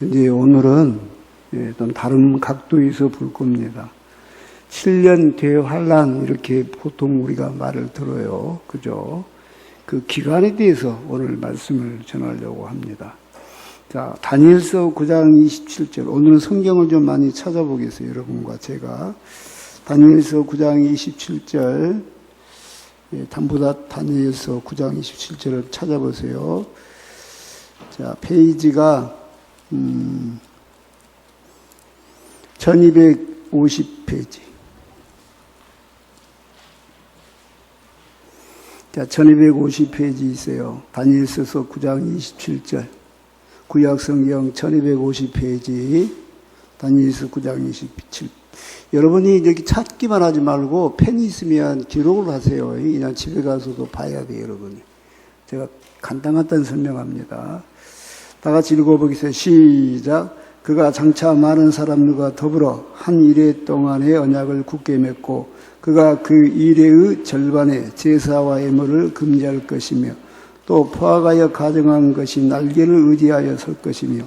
이제 오늘은 좀 다른 각도에서 볼 겁니다. 7년 대환란 이렇게 보통 우리가 말을 들어요. 그죠? 그 기간에 대해서 오늘 말씀을 전하려고 합니다. 자, 다니엘서 9장 27절. 오늘은 성경을 좀 많이 찾아보겠어요. 여러분과 제가. 다니엘서 9장 27절. 담보다 다니엘서 9장 27절을 찾아보세요. 자, 페이지가 1250페이지. 자, 1250페이지 있어요. 다니엘서서 9장 27절. 구약성경 1250페이지. 다니엘서 9장 27. 여러분이 여기 찾기만 하지 말고 펜이 있으면 기록을 하세요. 그냥 집에 가서도 봐야 돼요, 여러분이. 제가 간단간단 설명합니다. 다 같이 읽어보겠어요. 시작. 그가 장차 많은 사람들과 더불어 한 일해 동안의 언약을 굳게 맺고 그가 그 일의 절반의 제사와 예물을 금지할 것이며 또 포악하여 가정한 것이 날개를 의지하여 설 것이며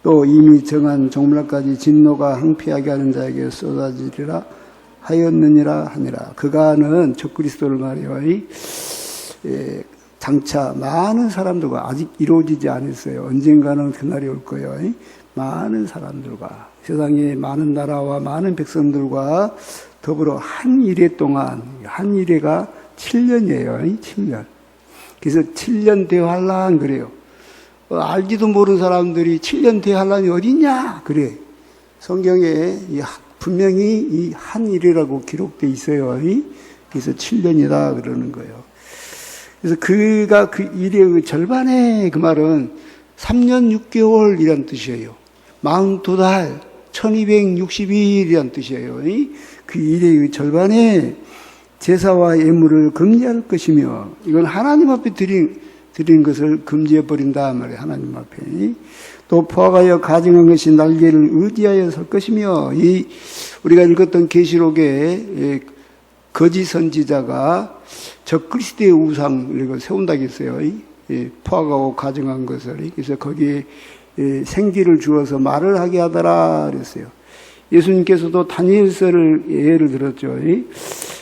또 이미 정한 종말까지 진노가 항피하게 하는 자에게 쏟아지리라 하였느니라 하니라. 그가는 적그리스도를 말해요. 장차 많은 사람들과 아직 이루어지지 않았어요. 언젠가는 그날이 올 거예요. 많은 사람들과 세상의 많은 나라와 많은 백성들과 더불어 한 일해 동안, 한 일해가 7년이에요. 7년. 그래서 7년 대환란 그래요. 알지도 모르는 사람들이 7년 대환란이 어디냐 그래. 성경에 분명히 이 한 일이라고 기록되어 있어요. 그래서 7년이다 그러는 거예요. 그래서 그가 그 일의 절반에 그 말은 3년 6개월이란 뜻이에요. 42달 1262일이란 뜻이에요. 그 일의 절반에 제사와 예물을 금지할 것이며 이건 하나님 앞에 드린 것을 금지해버린다 말이에요. 하나님 앞에. 또 포악하여 가증한 것이 날개를 의지하여 설 것이며 우리가 읽었던 계시록에 거짓 선지자가 적그리스도의 우상을 세운다고 했어요. 포악하고 가증한 것을. 그래서 거기에 생기를 주어서 말을 하게 하더라 그랬어요. 예수님께서도 다니엘서를 예를 들었죠.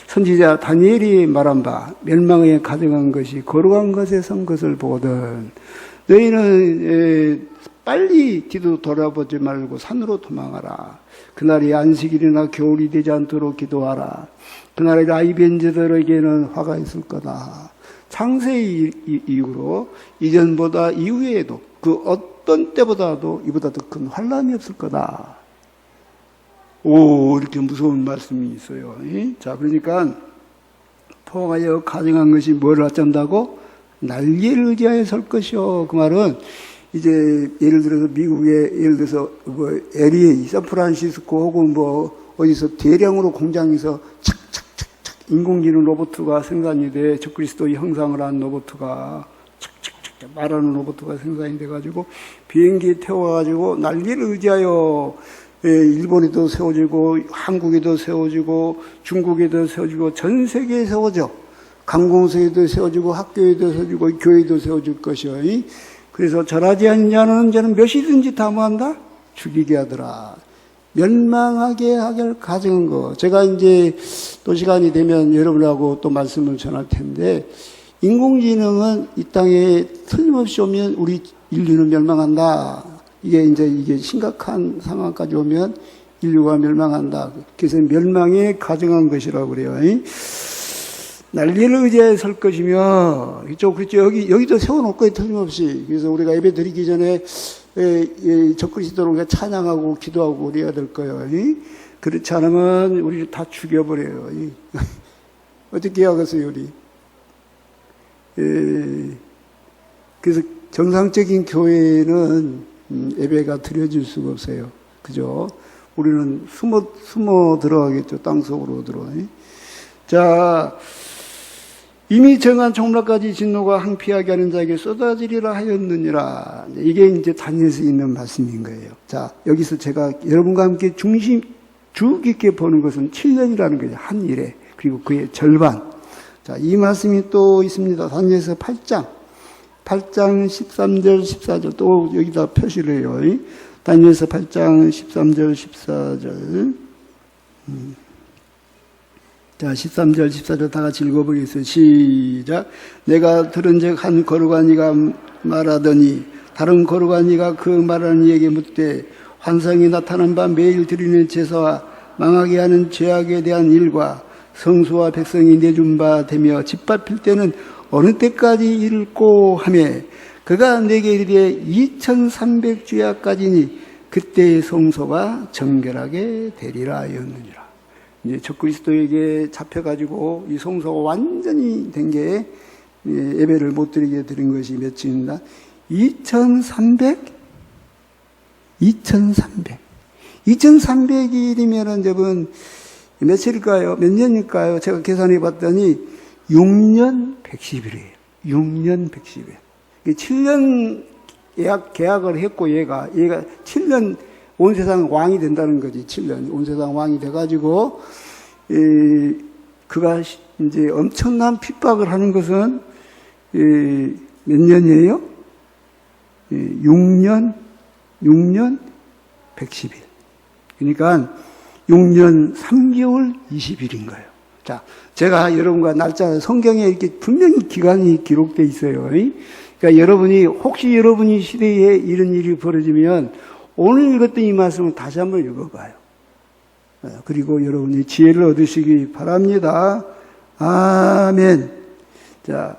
선지자 다니엘이 말한 바 멸망에 가증한 것이 거룩한 것에 선 것을 보거든 너희는 빨리 뒤도 돌아보지 말고 산으로 도망하라. 그날이 안식일이나 겨울이 되지 않도록 기도하라. 그날에 라이벤제들에게는 화가 있을 거다. 창세 이후로 이전보다 이후에도 그 어떤 때보다도 이보다 더 큰 환란이 없을 거다. 오, 이렇게 무서운 말씀이 있어요. 자, 그러니까 포악하여 가증한 것이 뭘 어쩐다고? 날개를 의지하여 설 것이요. 그 말은 이제 예를 들어서 미국에 예를 들어서 LA, 샌프란시스코 혹은 어디서 대량으로 공장에서 착착착착 인공지능 로봇가 생산이 돼 적그리스도 형상을 한 로봇가 착착착 말하는 로봇가 생산이 돼가지고 비행기에 태워가지고 날개를 의지하여 일본에도 세워지고 한국에도 세워지고 중국에도 세워지고 전 세계에 세워져. 관공서에도 세워지고 학교에도 세워지고 교회에도 세워질 것이요. 그래서 절하지 않는 자는 저는 몇이든지 다 뭐한다? 죽이게 하더라. 멸망하게 하길 가정한 거. 제가 이제 또 시간이 되면 여러분하고 또 말씀을 전할 텐데 인공지능은 이 땅에 틀림없이 오면 우리 인류는 멸망한다. 이게 심각한 상황까지 오면 인류가 멸망한다. 그래서 멸망에 가정한 것이라고 그래요. 날개를 의지하여 설 것이며, 그렇죠. 여기도 세워놓을 거예요, 틀림없이. 그래서 우리가 예배 드리기 전에, 적그리스도를 우리가 찬양하고 기도하고 그래야 될 거예요. 그렇지 않으면 우리 다 죽여버려요. 어떻게 하겠어요, 우리? 그래서 정상적인 교회는 예배가 드려질 수가 없어요. 그죠? 우리는 숨어 들어가겠죠. 땅속으로 들어가. 자, 이미 정한 종말까지 진노가 항피하게 하는 자에게 쏟아지리라 하였느니라. 이게 이제 다니엘서에 있는 말씀인 거예요. 자, 여기서 제가 여러분과 함께 주 깊게 보는 것은 7년이라는 거죠. 한 일에. 그리고 그의 절반. 자, 이 말씀이 또 있습니다. 다니엘서 8장 13절, 14절 또 여기다 표시를 해요. 다니엘서 8장 13절, 14절. 자, 13절, 14절 다 같이 읽어보겠습니다. 시작. 내가 들은즉 한 거룩한 이가 말하더니 다른 거룩한 이가 그 말하는 이에게 묻되 환상이 나타난 바 매일 드리는 제사와 망하게 하는 죄악에 대한 일과 성소와 백성이 내준 바 되며 짓밟힐 때는 어느 때까지 읽고 하며 그가 내게 이르되 2300주야까지니 그때의 성소가 정결하게 되리라 하였느니라. 이제 적그리스도에게 잡혀가지고 이 성소가 완전히 된 게 예배를 못 드리게 드린 것이 며칠입니다. 2300일이면은 여러분 며칠일까요? 몇 년일까요? 제가 계산해 봤더니 6년 110일이에요. 6년 110일. 7년 계약을 했고 얘가 7년 온 세상 왕이 된다는 거지. 7년 온 세상 왕이 돼가지고 그가 이제 엄청난 핍박을 하는 것은 몇 년이에요? 6년 110일. 그러니까 6년 3개월 20일인 거예요. 자, 제가 여러분과 날짜 성경에 이렇게 분명히 기간이 기록되어 있어요. 그러니까 혹시 여러분이 시대에 이런 일이 벌어지면 오늘 읽었던 이 말씀을 다시 한번 읽어봐요. 그리고 여러분이 지혜를 얻으시기 바랍니다. 아멘. 자,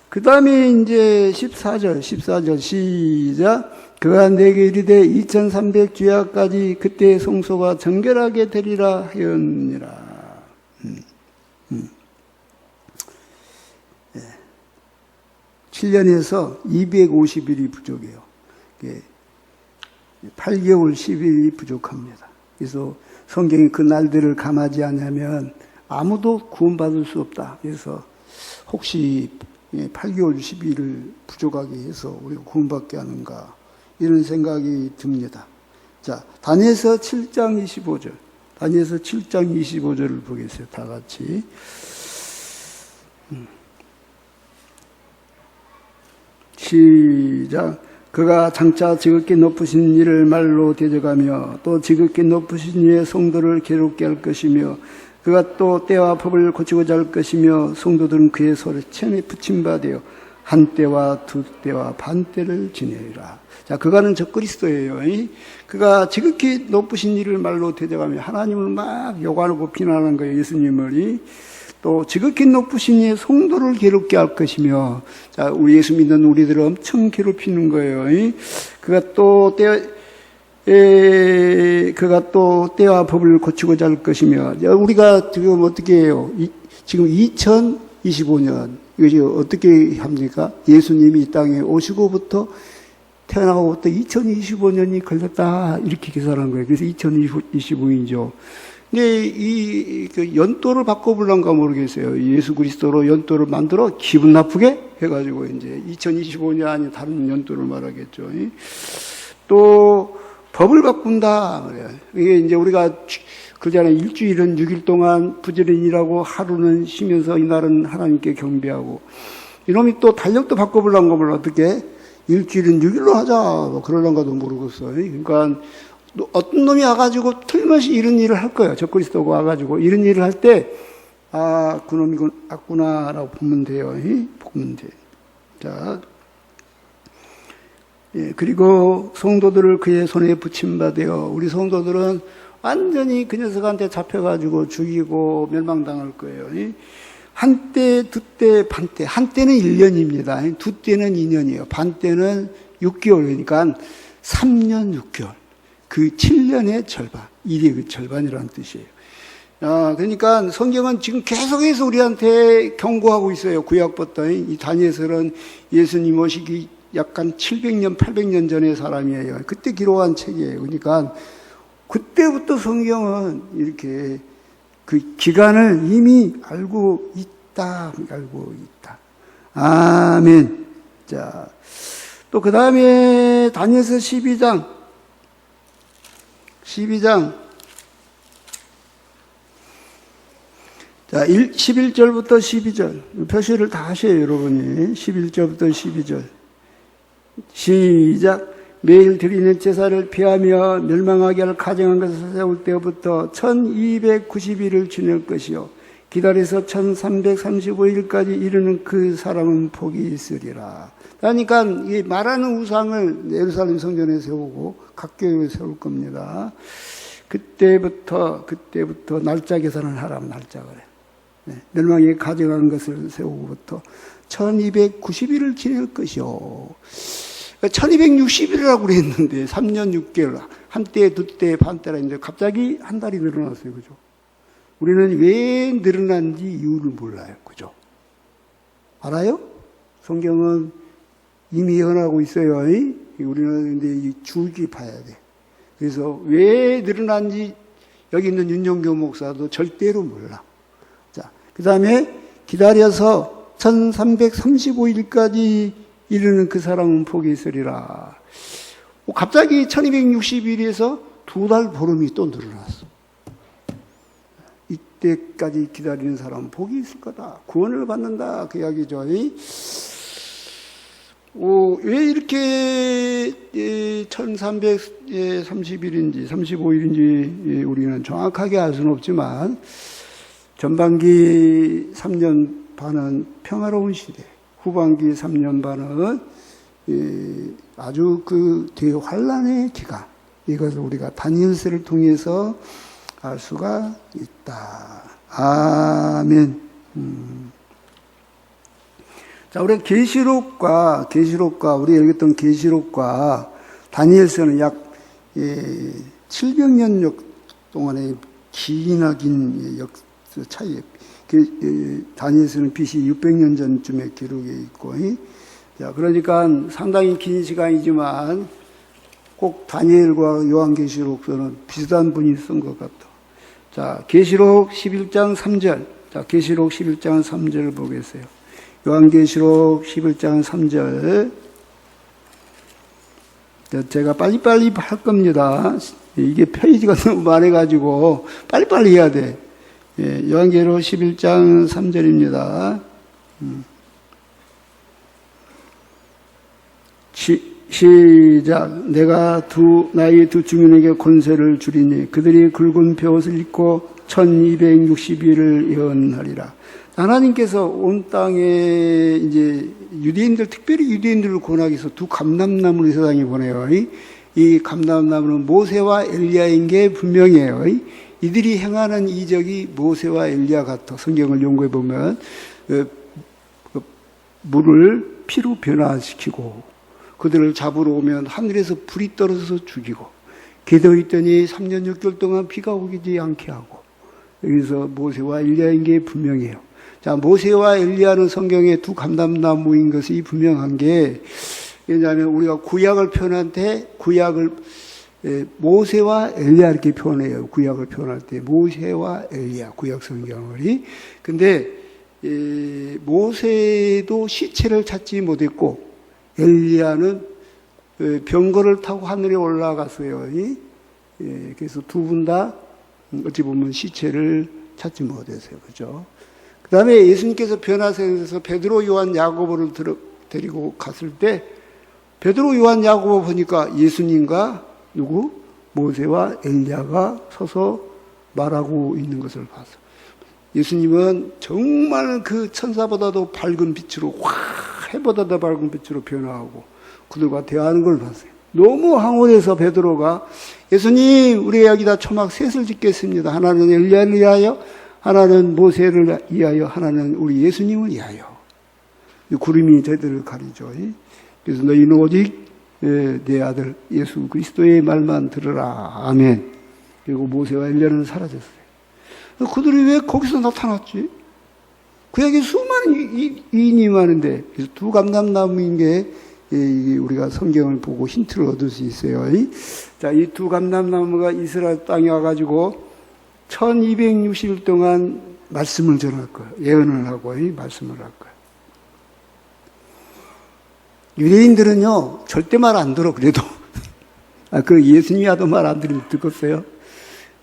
그 다음에 이제 14절 시작. 그가 내게 이르되 2300주야까지 그때의 성소가 정결하게 되리라 하였느니라. 7년에서 250일이 부족해요. 8개월 10일이 부족합니다. 그래서 성경이 그 날들을 감하지 않으면 아무도 구원받을 수 없다. 그래서 혹시 8개월 10일을 부족하게 해서 우리가 구원받게 하는가 이런 생각이 듭니다. 자, 다니엘서 7장 25절. 다니엘서 7장 25절을 보겠어요. 다 같이. 시작. 그가 장차 지극히 높으신 이를 말로 대적하며 또 지극히 높으신 이의 성도를 괴롭게 할 것이며 그가 또 때와 법을 고치고자 할 것이며 성도들은 그의 손에 체에 붙임 바 되어 한 때와 두 때와 반 때를 지내리라. 자, 그가는 적그리스도예요. 그가 지극히 높으신 이를 말로 대적하며 하나님을 막 욕하고 비난하는 거예요. 예수님을. 또 지극히 높으신 이의 성도를 괴롭게 할 것이며, 자, 우리 예수 믿는 우리들을 엄청 괴롭히는 거예요. 그가 또 때와 법을 고치고자 할 것이며, 우리가 지금 어떻게 해요? 지금 2025년 이것이 어떻게 합니까? 예수님이 이 땅에 오시고부터 태어나고부터 2025년이 걸렸다 이렇게 계산한 거예요. 그래서 2025년이죠. 근데 그 연도를 바꿔보려는가 모르겠어요. 예수 그리스도로 연도를 만들어 기분 나쁘게 해가지고 이제 2025년 아니 다른 연도를 말하겠죠. 또 법을 바꾼다 그래요. 이게 이제 우리가 그러잖아요. 일주일은 6일 동안 부지런히 일하고 하루는 쉬면서 이날은 하나님께 경배하고 이놈이 또 달력도 바꿔보려는가 몰라. 어떻게 일주일은 6일로 하자 뭐 그러려는가도 모르겠어요. 그러니까 어떤 놈이 와가지고 틀림없이 이런 일을 할 거예요. 적그리스도가 와가지고 이런 일을 할 때, 아, 그놈이 왔구나라고 보면 돼요. 보면 돼. 자, 예, 그리고 성도들을 그의 손에 붙임받아요. 우리 성도들은 완전히 그 녀석한테 잡혀가지고 죽이고 멸망당할 거예요. 한 때, 두 때, 반 때. 한 때는 1년입니다. 두 때는 2년이에요. 반 때는 6개월. 그러니까 3년 6개월. 그 7년의 절반, 일의 그 절반이라는 뜻이에요. 그러니까 성경은 지금 계속해서 우리한테 경고하고 있어요. 구약부터. 이 다니엘서는 예수님 오시기 약간 700년, 800년 전의 사람이에요. 그때 기록한 책이에요. 그러니까 그때부터 성경은 이렇게 그 기간을 이미 알고 있다. 아멘. 자, 또 그 다음에 다니엘서 12장. 자, 11절부터 12절. 표시를 다 하셔요, 여러분이. 11절부터 12절. 시작. 매일 드리는 제사를 피하며 멸망하게 할 가증한 것을 세울 때부터 1290일을 지낼 것이요 기다려서 1335일까지 이르는 그 사람은 복이 있으리라. 그러니까 이 말하는 우상을 예루살렘 성전에 세우고 각 교회에 세울 겁니다. 그때부터 날짜 계산을 하라면 날짜 그래. 네, 멸망에 가져가는 것을 세우고부터 1290일을 지낼 것이요. 1260일이라고 그랬는데 3년 6개월 한때 두때 반때라 했는데 갑자기 한 달이 늘어났어요. 그죠? 우리는 왜 늘어난지 이유를 몰라요. 그죠? 알아요? 성경은 이미 예언하고 있어요. 우리는 근데 이 줄기 봐야 돼. 그래서 왜 늘어난지 여기 있는 윤종교 목사도 절대로 몰라. 자, 그 다음에 기다려서 1335일까지 이르는 그 사람은 복이 있으리라. 갑자기 1260일에서 2달 보름이 또 늘어났어. 이때까지 기다리는 사람은 복이 있을 거다. 구원을 받는다. 그 이야기죠. 왜 이렇게 1330일인지 35일인지 우리는 정확하게 알 수는 없지만 전반기 3년 반은 평화로운 시대, 후반기 3년 반은 아주 그 대환란의 기간, 이것을 우리가 다니엘서를 통해서 알 수가 있다. 아멘. 자, 우리 계시록과 우리 읽었던 계시록과 다니엘서는 약 700년 동안의 긴 차이. 다니엘서는 BC 600년 전쯤에 기록에 있고, 자, 그러니까 상당히 긴 시간이지만 꼭 다니엘과 요한계시록서는 비슷한 분이 쓴 것 같아. 자, 계시록 11장 3절. 자, 계시록 11장 3절을 보겠어요. 요한계시록 11장 3절. 제가 빨리빨리 할 겁니다. 이게 페이지가 너무 많아가지고 빨리빨리 해야 돼. 요한계시록 11장 3절입니다. 시작. 내가 나의 두 증인에게 권세를 주리니 그들이 굵은 베옷을 입고 1260일을 예언하리라. 하나님께서 온 땅에 이제 유대인들, 특별히 유대인들을 권하기 위해서 두 감람나무를 세상에 보내요. 이 감람나무는 모세와 엘리야인 게 분명해요. 이들이 행하는 이적이 모세와 엘리야 같아. 성경을 연구해 보면 물을 피로 변화시키고 그들을 잡으러 오면 하늘에서 불이 떨어져서 죽이고 기도 있더니 3년 6개월 동안 비가 오지 않게 하고 여기서 모세와 엘리야인 게 분명해요. 자, 모세와 엘리야는 성경에 두 감람나무인 것이 분명한 게 왜냐하면 우리가 구약을 표현할 때 구약을 모세와 엘리야 이렇게 표현해요. 구약을 표현할 때 모세와 엘리야 구약 성경을. 근데 모세도 시체를 찾지 못했고 엘리야는 병거를 타고 하늘에 올라갔어요. 그래서 두 분 다 어찌 보면 시체를 찾지 못했어요. 그죠? 그 다음에 예수님께서 변화세에서 베드로, 요한, 야고보를 데리고 갔을 때 베드로, 요한, 야고보 보니까 예수님과 누구? 모세와 엘리야가 서서 말하고 있는 것을 봤어. 예수님은 정말 그 천사보다도 밝은 빛으로 해보다도 밝은 빛으로 변화하고 그들과 대화하는 걸 봤어요. 너무 황홀해서 베드로가 예수님 우리 여기다 초막 셋을 짓겠습니다. 하나는 엘리야를 위하여 하나는 모세를 위하여 하나는 우리 예수님을 위하여. 구름이 저희들을 가리죠. 그래서 너희는 오직 내 아들 예수 그리스도의 말만 들으라. 아멘. 그리고 모세와 엘리야는 사라졌어요. 그들이 왜 거기서 나타났지? 그에게 수많은 이인이 많은데 그래서 두 감람나무인 게 우리가 성경을 보고 힌트를 얻을 수 있어요. 자, 이 두 감람나무가 이스라엘 땅에 와가지고 1260일 동안 말씀을 전할 거예요. 예언을 하고 말씀을 할 거예요. 유대인들은요 절대 말 안 들어. 그래도 그 예수님이 하도 말 안 들으면 듣겠어요.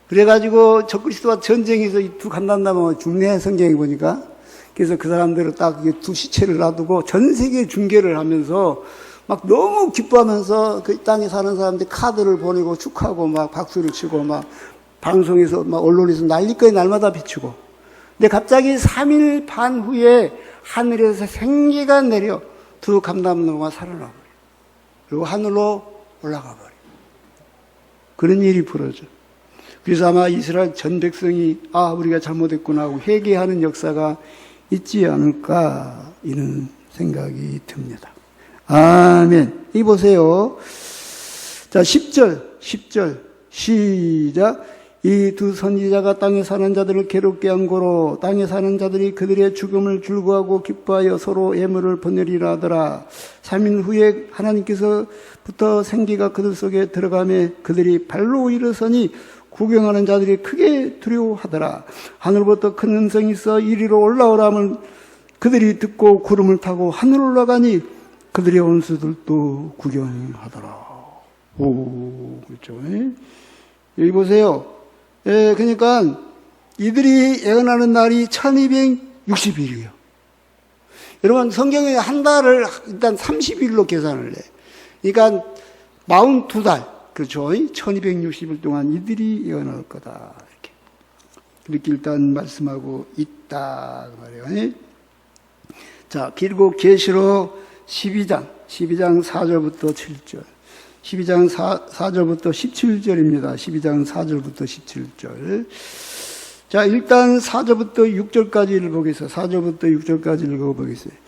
그래가지고 적그리스도와 전쟁에서 이 두 감람나무가 죽네. 성경에 보니까. 그래서 그 사람들을 딱 두 시체를 놔두고 전 세계 중계를 하면서 막 너무 기뻐하면서 그 땅에 사는 사람들이 카드를 보내고 축하하고 막 박수를 치고 막 방송에서 막 언론에서 난리거리 날마다 비추고. 근데 갑자기 3일 반 후에 하늘에서 생기가 내려 두 감람나무가 살아나버려. 그리고 하늘로 올라가 버려. 그런 일이 벌어져. 그래서 아마 이스라엘 전 백성이 우리가 잘못했구나 하고 회개하는 역사가 있지 않을까 이런 생각이 듭니다. 아멘. 이 보세요. 자, 10절 시작. 이 두 선지자가 땅에 사는 자들을 괴롭게 한 고로 땅에 사는 자들이 그들의 죽음을 즐거워하고 기뻐하여 서로 예물을 보내리라 하더라. 3일 후에 하나님께서부터 생기가 그들 속에 들어가매 그들이 발로 일어서니 구경하는 자들이 크게 두려워하더라. 하늘부터 큰 음성이 있어 이리로 올라오라면 그들이 듣고 구름을 타고 하늘 올라가니 그들의 원수들도 구경하더라. 그렇죠. 여기 보세요. 그러니까 이들이 예언하는 날이 1260일이에요. 여러분, 성경에 한 달을 일단 30일로 계산을 해. 그러니까 42달, 그렇죠. 1260일 동안 이들이 예언할 거다. 이렇게 일단 말씀하고 있다. 말이에요. 자, 그리고 계시록 12장 4절부터 7절. 12장 4절부터 17절입니다. 12장 4절부터 17절. 자, 일단 4절부터 6절까지를 보겠습니다. 4절부터 6절까지 읽어보겠습니다.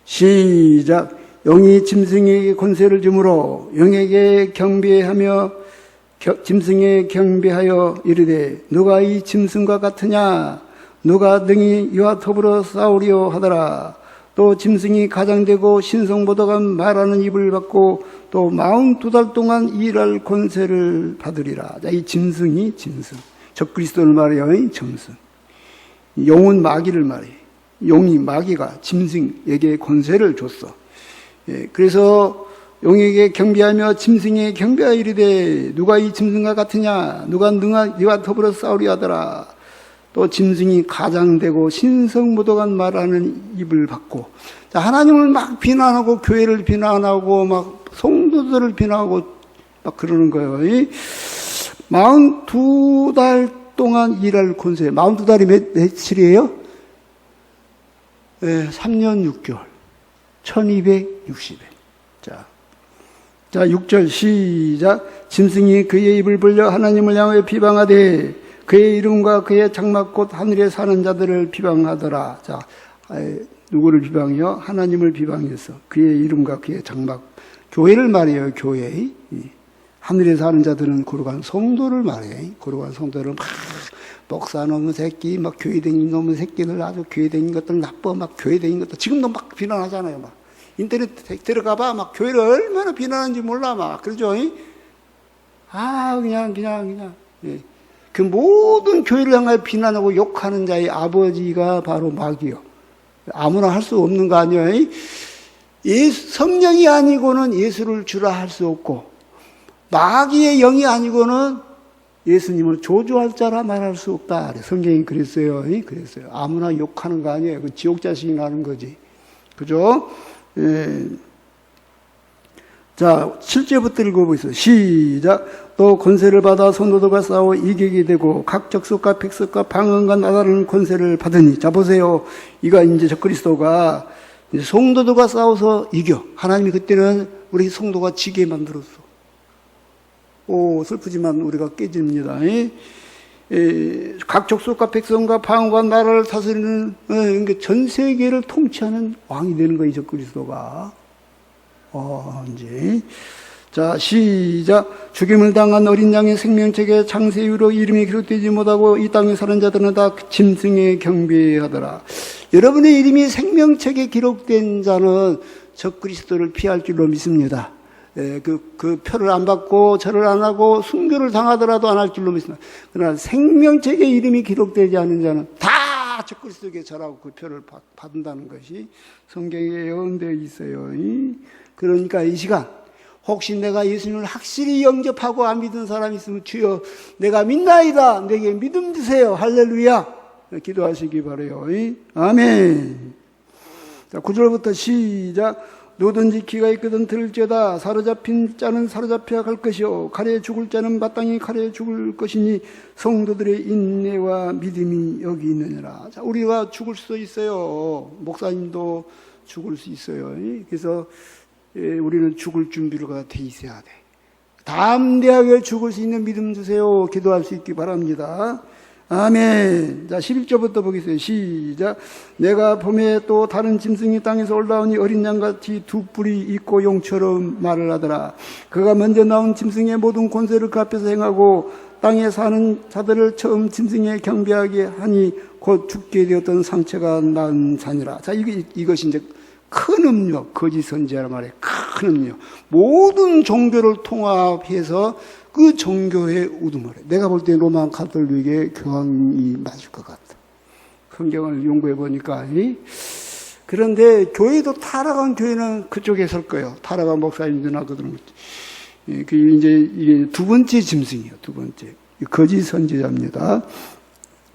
시작. 영이 짐승에게 권세를 주므로 영에게 경배하며 짐승에 경배하여 이르되 누가 이 짐승과 같으냐? 누가 능히 이와 더불어 싸우려 하더라. 또 짐승이 가장되고 신성보다가 말하는 입을 받고 또 42달 동안 일할 권세를 받으리라. 자, 이 짐승이 짐승. 적그리스도를 말해요. 짐승. 용은 마귀를 말해. 용이 마귀가 짐승에게 권세를 줬어. 그래서 용에게 경배하며 짐승에 경배하여 이르되 누가 이 짐승과 같으냐? 누가 이와 더불어 싸우려 하더라. 또 짐승이 가장되고 신성모독한 말하는 입을 받고. 자, 하나님을 막 비난하고 교회를 비난하고 막 성도들을 비난하고 막 그러는 거예요. 42달 동안 일할 권세. 42달이 며칠이에요? 3년 6개월. 1260일. 자, 6절 시작. 짐승이 그의 입을 벌려 하나님을 향하여 비방하되 그의 이름과 그의 장막 곧 하늘에 사는 자들을 비방하더라. 자, 누구를 비방해요? 하나님을 비방해서 그의 이름과 그의 장막, 교회를 말해요. 교회. 하늘에 사는 자들은 거룩한 성도를 말해. 거룩한 성도를 막 목사 놈의 새끼, 막 교회 다니는 놈의 새끼들, 아주 교회 다니는 것들 나빠, 막 교회 다니는 것들 지금도 막 비난하잖아요. 막 인터넷 들어가봐, 막 교회를 얼마나 비난하는지 몰라, 막 그러죠. 그냥. 예. 그 모든 교회를 향하여 비난하고 욕하는 자의 아버지가 바로 마귀요. 아무나 할 수 없는 거 아니에요? 성령이 아니고는 예수를 주라 할 수 없고, 마귀의 영이 아니고는 예수님을 조주할 자라 말할 수 없다. 성경이 그랬어요. 그랬어요. 아무나 욕하는 거 아니에요. 그 지옥 자식이 나는 거지. 그죠? 자, 7절부터 읽어보겠습니다. 시작. 또 권세를 받아 성도들과 싸워 이기게 되고 각 적석과 백석과 방언과 나다라는 권세를 받으니. 자, 보세요. 이가 이제 적그리스도가 이제 성도들과 싸워서 이겨. 하나님이 그때는 우리 성도가 지게 만들었어. 슬프지만 우리가 깨집니다. 각 족속과 백성과 방언과 나라를 다스리는 전 세계를 통치하는 왕이 되는 거예요. 적그리스도가. 이제. 자, 시작. 죽임을 당한 어린 양의 생명책에 창세유로 이름이 기록되지 못하고 이 땅에 사는 자들은 다 짐승에 경배하더라. 여러분의 이름이 생명책에 기록된 자는 적그리스도를 피할 줄로 믿습니다. 그 표를 안 받고 절을 안 하고 순교를 당하더라도 안 할 줄로 믿습니다. 그러나 생명책에 이름이 기록되지 않은 자는 다 적그리스도에게 절하고 그 표를 받는다는 것이 성경에 예언되어 있어요. 그러니까 이 시간 혹시 내가 예수님을 확실히 영접하고 안 믿은 사람이 있으면 주여 내가 믿나이다. 내게 믿음 주세요. 할렐루야. 기도하시기 바라요. 아멘. 자, 9절부터 시작. 누구든지 기가 있거든 들을지어다. 사로잡힌 자는 사로잡혀 갈 것이요 칼에 죽을 자는 마땅히 칼에 죽을 것이니 성도들의 인내와 믿음이 여기 있느니라. 자, 우리가 죽을 수도 있어요. 목사님도 죽을 수 있어요. 그래서 우리는 죽을 준비가 돼 있어야 돼. 담대하게 죽을 수 있는 믿음 주세요. 기도할 수 있기 바랍니다. 아멘. 자, 11절부터 보겠어요. 시작. 내가 봄에 또 다른 짐승이 땅에서 올라오니 어린 양같이 두 뿔이 있고 용처럼 말을 하더라. 그가 먼저 나온 짐승의 모든 권세를 그 앞에서 행하고 땅에 사는 자들을 처음 짐승에 경배하게 하니 곧 죽게 되었던 상처가 난 자니라. 자, 이것이 이제 큰 음료, 거짓 선지자란 말이에요. 큰 음료. 모든 종교를 통합해서 그 종교의 우두머리. 내가 볼 때 로마 가톨릭의 교황이 맞을 것 같아. 성경을 연구해 보니까. 그런데 교회도 타락한 교회는 그쪽에 설 거예요. 타락한 목사님들이나 그들은. 이게 두 번째 짐승이에요. 두 번째. 거짓 선지자입니다.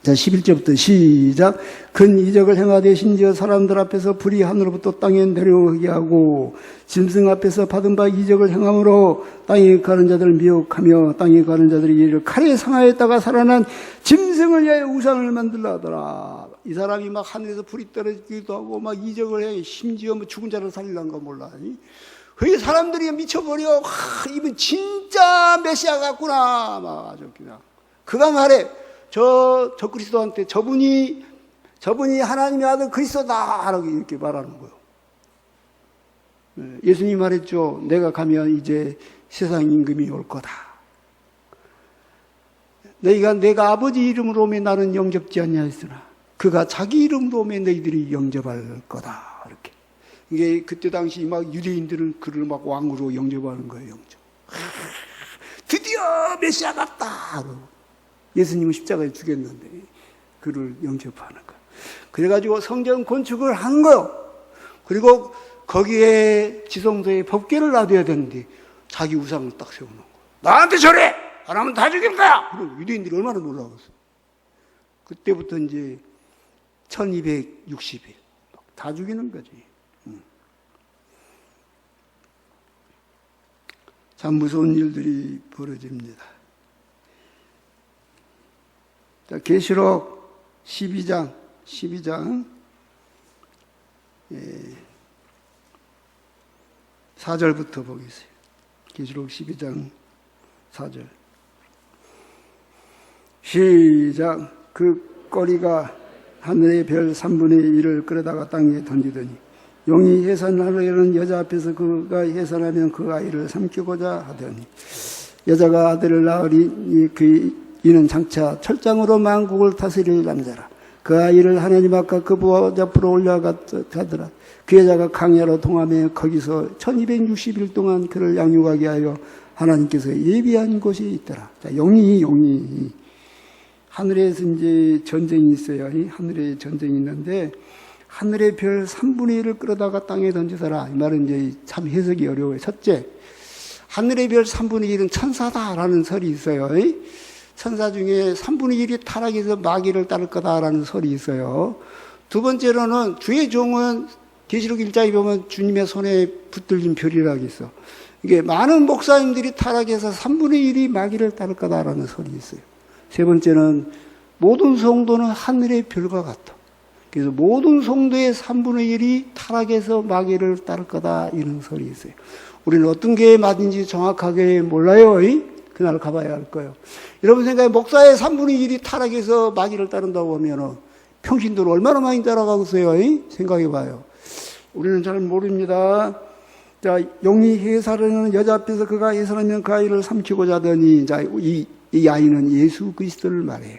자, 11절부터 시작. 큰 이적을 행하되 심지어 사람들 앞에서 불이 하늘로부터 땅에 내려오게 하고 짐승 앞에서 받은 바 이적을 행함으로 땅에 가는 자들을 미혹하며 땅에 가는 자들이 이를 칼에 상하였다가 살아난 짐승을 위하여 우상을 만들라 하더라. 이 사람이 막 하늘에서 불이 떨어지기도 하고 막 이적을 해. 심지어 뭐 죽은 자를 살리려는 거 몰라. 그 사람들이 미쳐버려. 이분 진짜 메시아 같구나. 막 아주 그냥. 그가 말해. 저 그리스도한테 저분이 하나님의 아들 그리스도다 라고 이렇게 말하는 거예요. 예수님이 말했죠. 내가 가면 이제 세상 임금이 올 거다. 내가 아버지 이름으로 오면 나는 영접지 않냐 했으나 그가 자기 이름으로 오면 너희들이 영접할 거다. 이렇게. 이게 그때 당시 막 유대인들은 그를 막 왕으로 영접하는 거예요. 영접. 드디어 메시아 같다. 예수님은 십자가에 죽였는데 그를 영접하는 거. 그래가지고 성전 건축을 한 거요. 그리고 거기에 지성소에 법궤를 놔둬야 되는데 자기 우상을 딱 세우는 거. 나한테 저래! 안 하면 다 죽인다! 그리고 유대인들이 얼마나 놀라웠어. 그때부터 이제 1260일 다 죽이는 거지. 참 무서운 일들이 벌어집니다. 자, 계시록 12장 4절부터 보겠어요. 계시록 12장 4절 시작. 그 꼬리가 하늘의 별 3분의 1을 끌어다가 땅에 던지더니 용이 해산하려는 여자 앞에서 그가 해산하면 그 아이를 삼키고자 하더니 여자가 아들을 낳으리 이는 장차 철장으로 만국을 다스릴 남자라. 그 아이를 하나님 아까 그 보좌 앞으로 올라가더라. 그 여자가 강야로 동하며 거기서 1260일 동안 그를 양육하게 하여 하나님께서 예비한 곳이 있더라. 자, 용이 하늘에서 이제 전쟁이 있어요. 하늘에 전쟁이 있는데 하늘의 별 3분의 1을 끌어다가 땅에 던지더라. 이 말은 이제 참 해석이 어려워요. 첫째, 하늘의 별 3분의 1은 천사다라는 설이 있어요. 천사 중에 3분의 1이 타락해서 마귀를 따를 거다라는 설이 있어요. 두 번째로는 주의 종은 계시록 1장에 보면 주님의 손에 붙들린 별이라고 있어. 이게 많은 목사님들이 타락해서 3분의 1이 마귀를 따를 거다라는 설이 있어요. 세 번째는 모든 성도는 하늘의 별과 같아. 그래서 모든 성도의 3분의 1이 타락해서 마귀를 따를 거다 이런 설이 있어요. 우리는 어떤 게 맞는지 정확하게 몰라요. 그날 가봐야 할 거예요. 여러분 생각에 목사의 3분의 1이 타락해서 마귀를 따른다고 하면 평신도를 얼마나 많이 따라가고 있어요? 생각해 봐요. 우리는 잘 모릅니다. 자, 용이 해산하는 여자 앞에서 그가 해산하면 그 아이를 삼키고자 하더니, 자, 이 아이는 예수 그리스도를 말해요.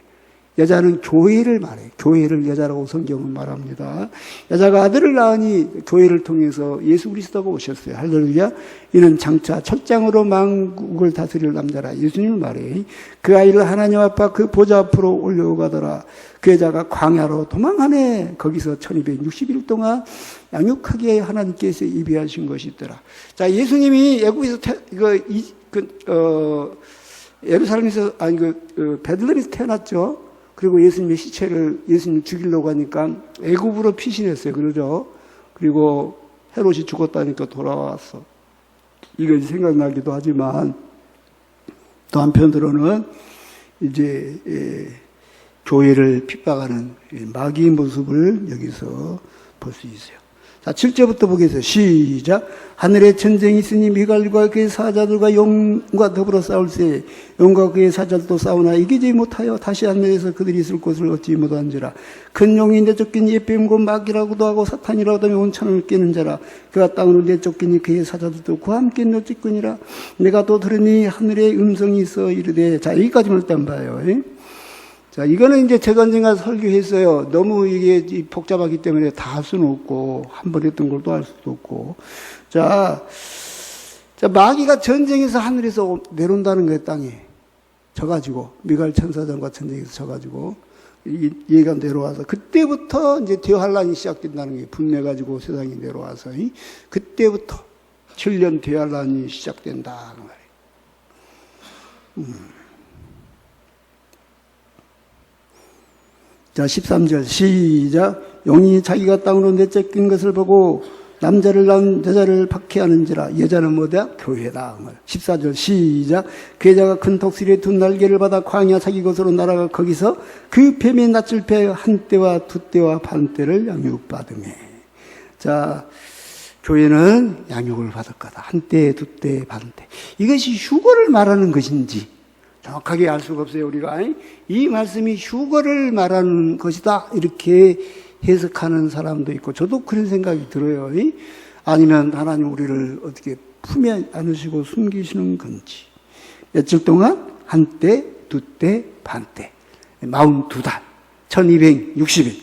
여자는 교회를 말해요. 교회를 여자라고 성경은 말합니다. 여자가 아들을 낳으니 교회를 통해서 예수 그리스도가 오셨어요. 할렐루야. 이는 장차 철장으로 만국을 다스릴 남자라. 예수님을 말해요. 그 아이를 하나님 앞에 그 보좌 앞으로 올려가더라. 그 여자가 광야로 도망하네. 거기서 1260일 동안 양육하기에 하나님께서 예비하신 것이 있더라. 자, 예수님이 애국에서 예루살렘에서 베들레헴에서 태어났죠. 그리고 예수님의 시체를 예수님 죽이려고 하니까 애굽으로 피신했어요. 그러죠. 그리고 헤롯이 죽었다니까 돌아왔어. 이것이 생각나기도 하지만 또 한편으로는 이제 교회를 핍박하는 마귀의 모습을 여기서 볼 수 있어요. 자, 7절부터 보겠습니다. 시작. 하늘에 전쟁이 있으니 미갈과 그의 사자들과 용과 더불어 싸울세. 용과 그의 사자들도 싸우나 이기지 못하여 다시 하늘에서 그들이 있을 곳을 얻지 못한지라. 큰 용이 내쫓긴 예뱀고 마귀라고도 하고 사탄이라고도 하며 온천을 깨는 자라. 그가 땅으로 내쫓기니 그의 사자들도 그와 함께 내쫓거니라. 내가 또 들으니 하늘에 음성이 있어 이르되. 자, 여기까지만 일단 봐요. 자, 이거는 이제 제가 언젠가 설교했어요. 너무 이게 복잡하기 때문에 다 할 수는 없고, 한 번 했던 걸 또 할 수도 없고. 자, 마귀가 전쟁에서 하늘에서 내려온다는 거예요, 땅에. 져가지고, 미갈 천사장과 전쟁에서 져가지고, 얘가 내려와서, 그때부터 이제 대환란이 시작된다는 게 분내가지고 세상에 내려와서, 그때부터 7년 대환란이 시작된다. 자, 13절 시작. 용이 자기가 땅으로 내쫓긴 것을 보고 남자를 낳은 여자를 박해하는지라. 여자는 뭐다? 교회다. 14절 시작. 그 여자가 큰 독수리의 두 날개를 받아 광야 자기 곳으로 날아가 거기서 그 뱀의 낯을 패 한 때와 두 때와 반 때를 양육받으매. 자, 교회는 양육을 받을 거다. 한 때, 두 때, 반 때. 이것이 휴거를 말하는 것인지 정확하게 알 수가 없어요, 우리가. 이 말씀이 휴거를 말하는 것이다, 이렇게 해석하는 사람도 있고, 저도 그런 생각이 들어요. 아니면 하나님 우리를 어떻게 품에 안으시고 숨기시는 건지. 며칠 동안 한 때, 두 때, 반 때. 42달. 1260일.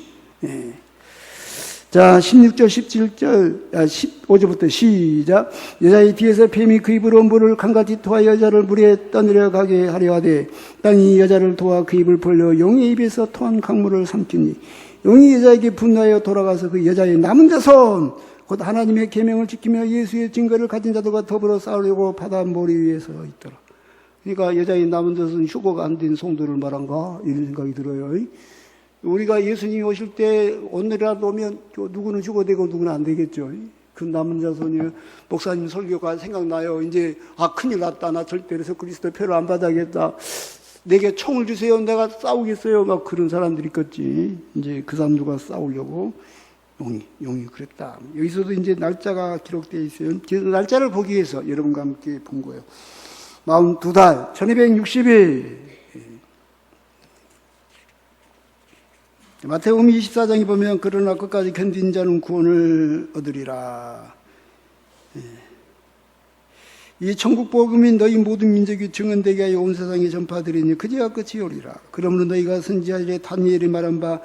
자, 16절, 17절, 15절부터 시작. 여자의 뒤에서 뱀이 그 입으로 물을 강같이 토하 여자를 물에 떠내려가게 하려 하되 땅이 여자를 도와 그 입을 벌려 용의 입에서 토한 강물을 삼키니 용이 여자에게 분노하여 돌아가서 그 여자의 남은 자손 곧 하나님의 계명을 지키며 예수의 증거를 가진 자들과 더불어 싸우려고 바다 모래 위에 서 있더라. 그러니까 여자의 남은 자손은 휴거가 안 된 성도를 말한가 이런 생각이 들어요. 우리가 예수님이 오실 때 오늘이라도 오면 누구는 휴거되고 누구는 안 되겠죠. 그 남은 자손이 목사님 설교가 생각나요. 이제 큰일 났다. 나 절대 그래서 그리스도 표를 안 받아야겠다. 내게 총을 주세요. 내가 싸우겠어요. 막 그런 사람들이 있겠지. 이제 그 사람들과 싸우려고 용이 그랬다. 여기서도 이제 날짜가 기록되어 있어요. 그 날짜를 보기 위해서 여러분과 함께 본 거예요. 42달 1260일. 마태복음 24장에 보면 그러나 끝까지 견딘 자는 구원을 얻으리라. 이 천국 복음이 너희 모든 민족이 증언되게 하여 온 세상에 전파되리니 그제야 끝이 오리라. 그러므로 너희가 선지자들의 다니엘이 말한 바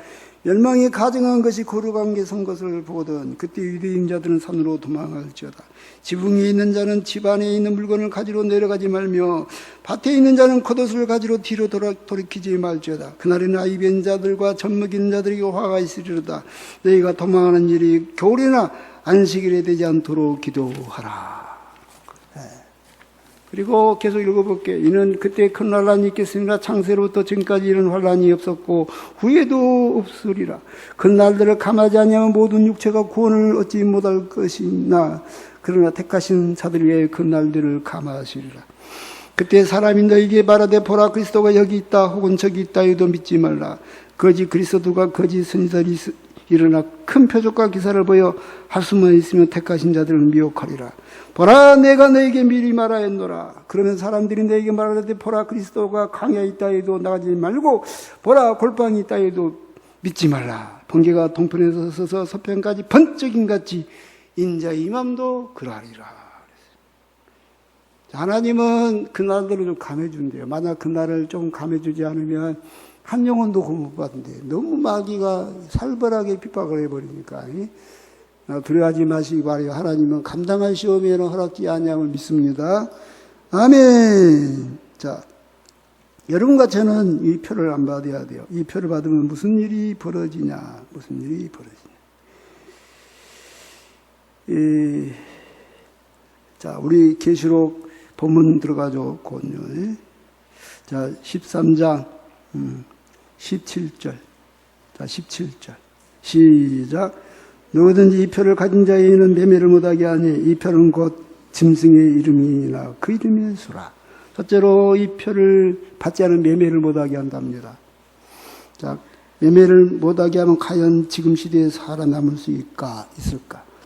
멸망에 가증한 것이 거룩한 선 것을 보거든 그때 유대인 자들은 산으로 도망할지어다. 지붕 위에 있는 자는 집 안에 있는 물건을 가지러 내려가지 말며 밭에 있는 자는 겉옷을 가지러 뒤로 돌이키지 말지어다. 그날에는 아이 뵌 자들과 젖 먹이는 자들에게 화가 있으리로다. 너희가 도망하는 일이 겨울이나 안식일에 되지 않도록 기도하라. 그리고 계속 읽어볼게. 이는 그때 큰 환란이 있겠으나 창세로부터 지금까지 이런 환란이 없었고 후에도 없으리라. 그 날들을 감하지 아니하면 모든 육체가 구원을 얻지 못할 것이나 그러나 택하신 자들 위해 그 날들을 감하시리라. 그때 사람이 너에게 말하되 보라 그리스도가 여기 있다 혹은 저기 있다 해도 믿지 말라. 거짓 그리스도가 거짓 선지자들이 일어나 큰 표적과 기사를 보여 할 수만 있으면 택하신 자들을 미혹하리라. 보라 내가 너에게 미리 말하였노라. 그러면 사람들이 너에게 말하되 보라 그리스도가 광야에 있다 해도 나가지 말고 보라 골방이 있다 해도 믿지 말라. 번개가 동편에서 서서 서편까지 번쩍인같이 인자의 임함도 그러하리라. 하나님은 그 날들을 좀 감해준대요. 만약 그 날을 좀 감해주지 않으면 한 영혼도 구원 못 받는데 너무 마귀가 살벌하게 핍박을 해버리니까 두려워하지 마시기 바라요. 하나님은 감당할 시험에는 허락지 아니함을 믿습니다. 아멘. 자, 여러분과 저는 이 표를 안 받아야 돼요. 이 표를 받으면 무슨 일이 벌어지냐? 무슨 일이 벌어지냐? 자, 우리 계시록 본문 들어가죠. 곧요. 자, 13장 17절. 자, 17절. 시작. 누구든지 이 표를 가진 자에게는 매매를 못하게 하니 이 표는 곧 짐승의 이름이니라 그 이름이 예수라. 첫째로 이 표를 받지 않은 매매를 못하게 한답니다. 자, 매매를 못하게 하면 과연 지금 시대에 살아남을 수 있을까?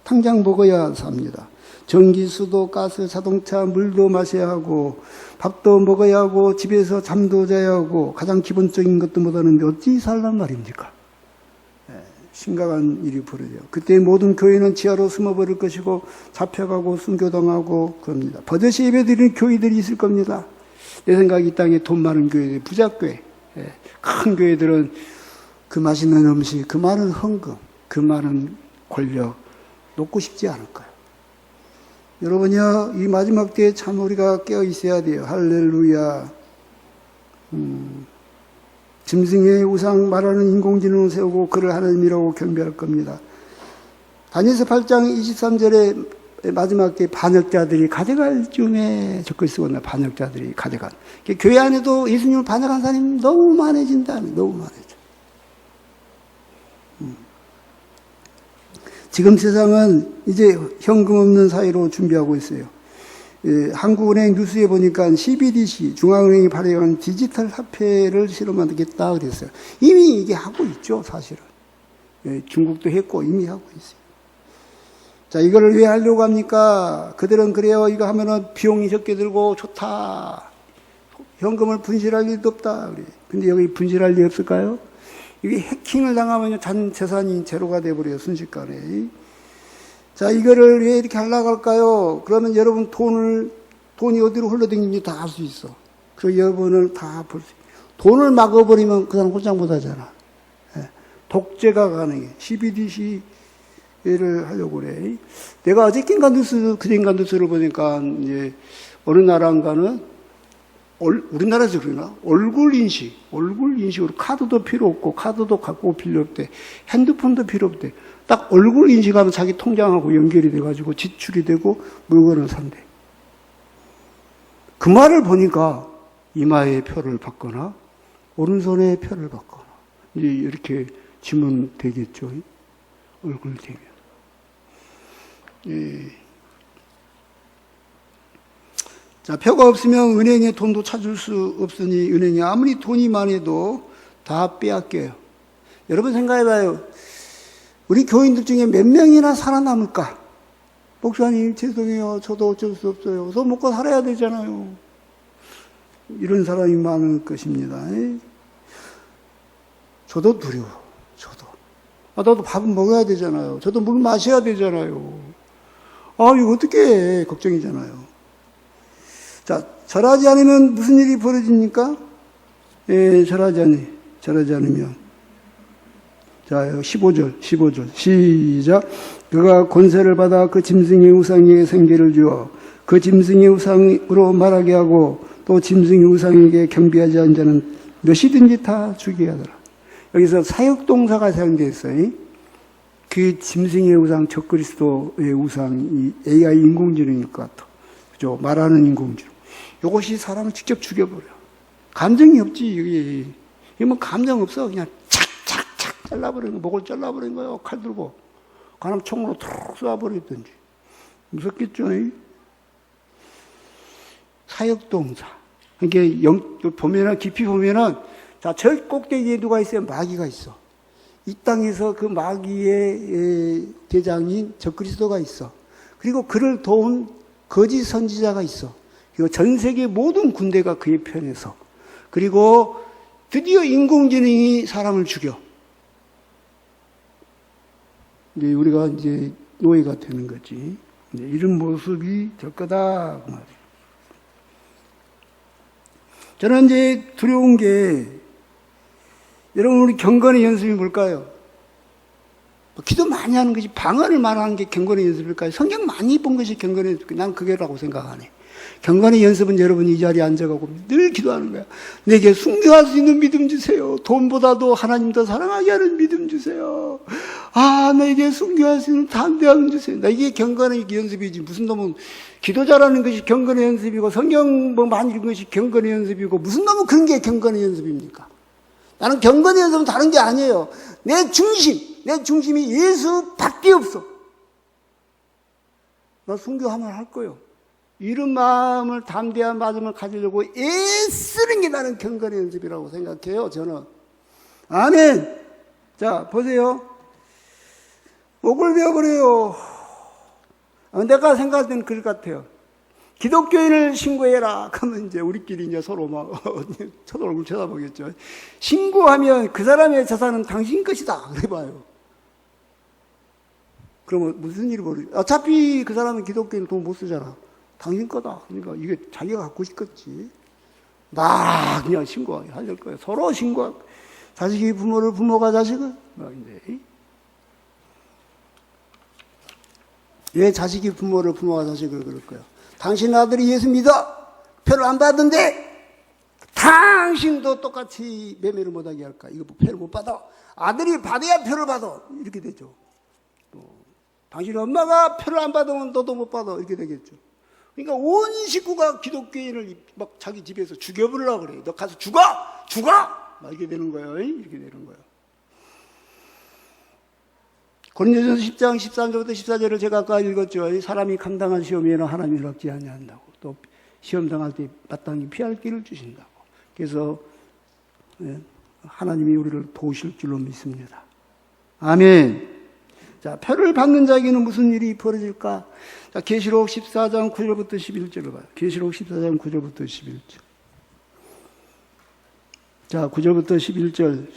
당장 먹어야 삽니다. 전기, 수도, 가스, 자동차, 물도 마셔야 하고 밥도 먹어야 하고 집에서 잠도 자야 하고 가장 기본적인 것도 못하는데 어찌 살란 말입니까? 심각한 일이 벌어져요. 그때 모든 교회는 지하로 숨어버릴 것이고 잡혀가고 순교당하고 그럽니다. 버젓이 예배드리는 교회들이 있을 겁니다. 내 생각에 이 땅에 돈 많은 교회들, 부자교회, 큰 교회들은 그 맛있는 음식, 그 많은 헌금, 그 많은 권력 놓고 싶지 않을 거예요. 여러분이요, 이 마지막 때에 참 우리가 깨어 있어야 돼요. 할렐루야. 짐승의 우상 말하는 인공지능을 세우고 그를 하나님이라고 경배할 겁니다. 다니엘서 8장 23절에 마지막 때 반역자들이 가져갈 쯤에 적글 쓰고 있나 반역자들이 가져간. 교회 안에도 예수님을 반역한 사람이 너무 많아진다. 너무 많아져. 지금 세상은 이제 현금 없는 사회로 준비하고 있어요. 한국은행 뉴스에 보니까 CBDC, 중앙은행이 발행한 디지털 화폐를 실험하겠다 그랬어요. 이미 이게 하고 있죠, 사실은. 중국도 했고 이미 하고 있어요. 자, 이거를 왜 하려고 합니까? 그들은 그래요. 이거 하면은 비용이 적게 들고 좋다. 현금을 분실할 일도 없다. 그래. 근데 여기 분실할 일 없을까요? 이게 해킹을 당하면 전 재산이 제로가 돼버려요, 순식간에. 자, 이거를 왜 이렇게 하려고 할까요? 그러면 여러분 돈이 어디로 흘러다니는지 다 알 수 있어. 그리고 여러분을 다 볼 수 있어. 돈을 막아버리면 그 사람 홀장 못 하잖아. 독재가 가능해. CBDC를 하려고 그래. 내가 어저께인가 그저께인가 뉴스를 보니까, 이제, 어느 나라인가는, 우리나라에서 그러나? 얼굴 인식으로 카드도 필요 없고, 카드도 갖고 필요 없대. 핸드폰도 필요 없대. 딱 얼굴 인식하면 자기 통장하고 연결이 돼가지고 지출이 되고 물건을 산대. 그 말을 보니까 이마에 표를 받거나 오른손에 표를 받거나 이제 이렇게 지문 되겠죠. 얼굴 되면. 예. 자, 표가 없으면 은행에 돈도 찾을 수 없으니 은행에 아무리 돈이 많아도 다 빼앗겨요. 여러분 생각해봐요. 우리 교인들 중에 몇 명이나 살아남을까? 목사님, 죄송해요. 저도 어쩔 수 없어요. 저 먹고 살아야 되잖아요. 이런 사람이 많을 것입니다. 저도 두려워. 저도. 나도 밥은 먹어야 되잖아요. 저도 물 마셔야 되잖아요. 이거 어떻게 해? 걱정이잖아요. 자, 절하지 않으면 무슨 일이 벌어집니까? 절하지 않으면. 자, 15절, 시작. 그가 권세를 받아 그 짐승의 우상에게 생계를 주어 그 짐승의 우상으로 말하게 하고 또 짐승의 우상에게 경배하지 않은 자는 몇이든지 다 죽게 하더라. 여기서 사역동사가 사용되어 있어요. 그 짐승의 우상, 적그리스도의 우상, 이 AI 인공지능일 것 같아. 그죠? 말하는 인공지능. 이것이 사람을 직접 죽여버려. 감정이 없지, 이게. 이게 뭐 감정 없어. 그냥 잘라버리는 거, 목을 잘라버리는 거예요. 칼 들고. 가람 총으로 툭 쏴버리든지. 무섭겠죠? 사역동사. 이게 보면은, 깊이 보면은, 자, 저 꼭대기에 누가 있어요? 마귀가 있어. 이 땅에서 그 마귀의 대장인 적그리스도가 있어. 그리고 그를 도운 거짓 선지자가 있어. 그리고 전 세계 모든 군대가 그의 편에 서. 그리고 드디어 인공지능이 사람을 죽여. 이제 우리가 이제 노예가 되는 거지. 이런 모습이 될 거다. 그 말이에요. 저는 이제 두려운 게, 여러분, 우리 경건의 연습이 뭘까요? 기도 많이 하는 것이, 방언을 말하는 게 경건의 연습일까요? 성경 많이 본 것이 경건의 연습일까요? 난 그게라고 생각하네. 경건의 연습은 여러분 이 자리에 앉아가고 늘 기도하는 거야. 내게 순교할 수 있는 믿음 주세요. 돈보다도 하나님 더 사랑하게 하는 믿음 주세요. 내게 순교할 수 있는 담대함 주세요. 나 이게 경건의 연습이지. 무슨 놈은 기도 잘하는 것이 경건의 연습이고 성경 많이 읽은 것이 경건의 연습이고 무슨 놈은 그런 게 경건의 연습입니까? 나는 경건의 연습은 다른 게 아니에요. 내 중심, 내 중심이 예수밖에 없어. 나 순교하면 할 거요. 이런 마음을, 담대한 마음을 가지려고 애쓰는 게 나는 경건의 연습이라고 생각해요, 저는. 아멘. 자, 보세요. 목을 베어버려요. 내가 생각할 때는 그럴 것 같아요. 기독교인을 신고해라. 그러면 이제 우리끼리 이제 서로 막 얼굴 쳐다보겠죠. 신고하면 그 사람의 재산은 당신 것이다. 그래봐요. 그러면 무슨 일이 벌어져? 어차피 그 사람은 기독교인 돈 못 쓰잖아. 당신 거다. 그러니까 이게 자기가 갖고 싶겠지. 막 그냥 신고하게 할 거예요. 서로 신고하고. 자식이 부모를, 부모가 자식을. 막 이제. 왜 자식이 부모를, 부모가 자식을 그럴 거예요? 당신 아들이 예수 믿어? 표를 안 받던데? 당신도 똑같이 매매를 못하게 할까? 이거 표를 못 받아. 아들이 받아야 표를 받아. 이렇게 되죠. 또 당신 엄마가 표를 안 받으면 너도 못 받아. 이렇게 되겠죠. 그러니까 온 식구가 기독교인을 막 자기 집에서 죽여버리려고 그래요. 너 가서 죽어! 죽어! 막 이렇게 되는 거예요. 이렇게 되는 거예요. 고린도전서 10장 13절부터 14절을 제가 아까 읽었죠. 사람이 감당한 시험에는 하나님이 허락지 아니한다고. 또 시험 당할 때 마땅히 피할 길을 주신다고. 그래서 하나님이 우리를 도우실 줄로 믿습니다. 아멘. 자, 표를 받는 자에게는 무슨 일이 벌어질까? 자, 계시록 14장 9절부터 11절을 봐요. 계시록 14장 9절부터 11절. 자, 9절부터 11절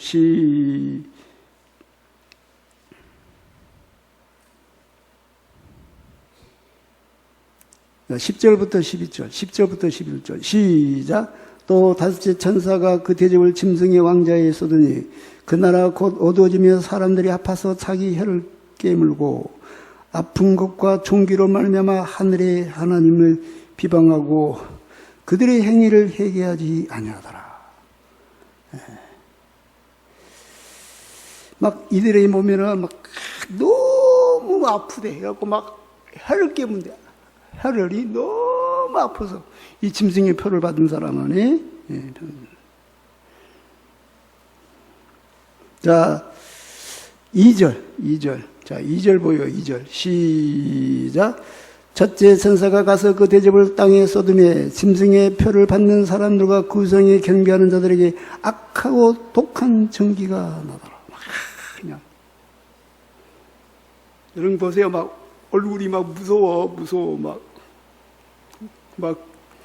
10절부터 12절, 10절부터 11절, 시작. 또 다섯째 천사가 그 대접을 짐승의 왕자에 쏟으니 그 나라 곧 어두워지며 사람들이 아파서 자기 혀를 깨물고 아픈 것과 종기로 말미암아 하늘의 하나님을 비방하고 그들의 행위를 회개하지 아니하더라. 막 이들의 몸에는 막 너무 아프대. 그래갖고 막 혀를 깨문대. 혈혈이 너무 아파서 이 짐승의 표를 받은 사람은 자 2절 자 2절 보여 2절 시작. 첫째 천사가 가서 그 대접을 땅에 쏟으며 짐승의 표를 받는 사람들과 그 성에 경배하는 자들에게 악하고 독한 전기가 나더라. 그냥 여러분 보세요. 막 얼굴이 막 무서워 막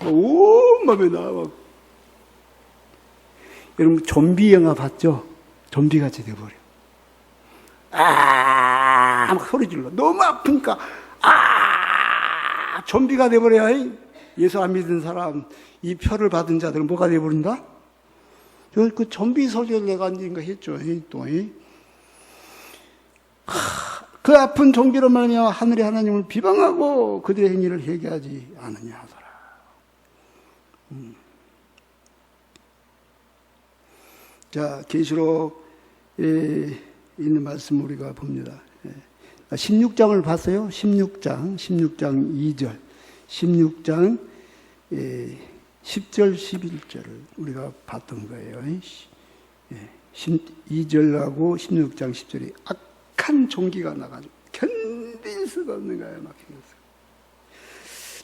온몸에 나 여러분 좀비 영화 봤죠? 좀비 같이 돼버려. 막 소리 질러. 너무 아프니까 좀비가 돼버려야. 예수 안 믿은 사람 이 표를 받은 자들은 뭐가 돼버린다? 그 좀비 소리를 내가 언젠가 했죠. 또 그 아픈 종기로 말미암아 하늘의 하나님을 비방하고 그들의 행위를 회개하지 않으냐 하더라. 자, 계시록에 있는 말씀 우리가 봅니다. 16장을 봤어요. 16장 2절, 16장 10절, 11절을 우리가 봤던 거예요. 2절하고 16장 10절이 악한 종기가 나가지고 견딜 수가 없는 거예요. 막.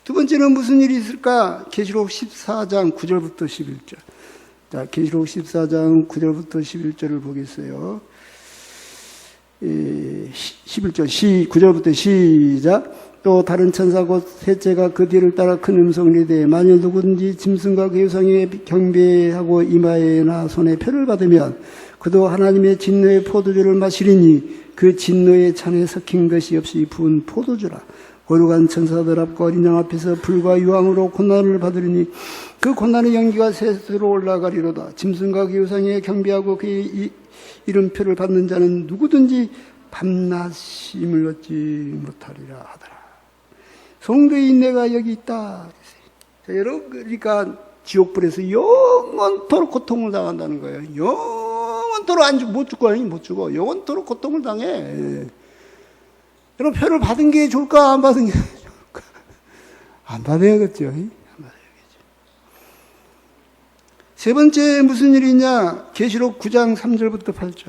두 번째는 무슨 일이 있을까? 계시록 14장 9절부터 11절. 자, 계시록 14장 9절부터 11절을 보겠어요. 11절 9절부터 시작. 또 다른 천사 곧 셋째가 그 뒤를 따라 큰 음성을 이르되 만일 누구든지 짐승과 그 유성에 경배하고 이마에나 손에 표를 받으면 그도 하나님의 진노의 포도주를 마시리니 그 진노의 잔에 섞인 것이 없이 부은 포도주라. 거룩한 천사들 앞과 어린 양 앞에서 불과 유황으로 고난을 받으리니 그 고난의 연기가 셋으로 올라가리로다. 짐승과 그 유성에 경배하고 그의 이름표를 받는 자는 누구든지 밤낮임을 얻지 못하리라 하더라. 성도의 내가 여기 있다. 자, 여러분, 그러니까 지옥불에서 영원토록 고통을 당한다는 거예요. 영원토록 못 죽어. 영원토록 고통을 당해. 여러분, 표를 받은 게 좋을까? 안 받은 게 좋을까? 안 받아야겠죠. 안 받아야겠죠. 세 번째 무슨 일이 있냐? 계시록 9장 3절부터 8절.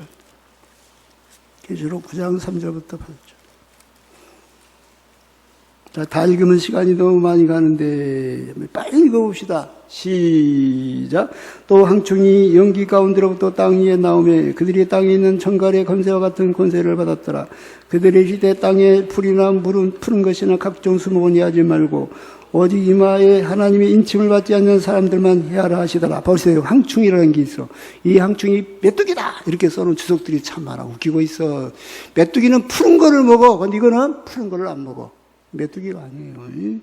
계시록 9장 3절부터 8절. 자, 다 읽으면 시간이 너무 많이 가는데 빨리 읽어봅시다. 시작. 또 황충이 연기 가운데로부터 땅 위에 나오매 그들이 땅에 있는 천갈의 권세와 같은 권세를 받았더라. 그들의 시대 땅에 풀이나 물은 푸른 것이나 각종 수목은 하지 말고 오직 이마에 하나님의 인침을 받지 않는 사람들만 해하라 하시더라. 보세요. 황충이라는 게 있어. 이 황충이 메뚜기다 이렇게 써놓은 주석들이 참 많아. 웃기고 있어. 메뚜기는 푸른 거를 먹어. 근데 이거는 푸른 거를 안 먹어. 메뚜기가 아니에요.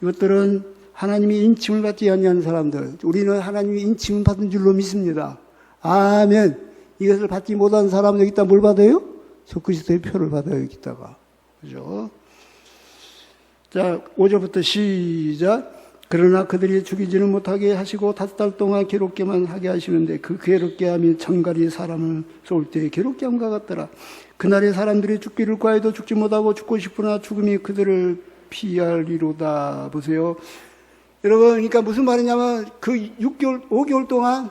이것들은 하나님이 인침을 받지 않는 사람들. 우리는 하나님이 인침을 받은 줄로 믿습니다. 아멘. 이것을 받지 못한 사람은 여기다 뭘 받아요? 적그리스도의 표를 받아요. 여기다가. 그죠? 자, 5절부터 시작. 그러나 그들이 죽이지는 못하게 하시고 5달 동안 괴롭게만 하게 하시는데 그 괴롭게 함이 천갈이 사람을 쏠 때 괴롭게 함과 같더라. 그날에 사람들이 죽기를 구하여도 죽지 못하고 죽고 싶으나 죽음이 그들을 피하리로다. 보세요. 여러분, 그러니까 무슨 말이냐면 그 6개월, 5개월 동안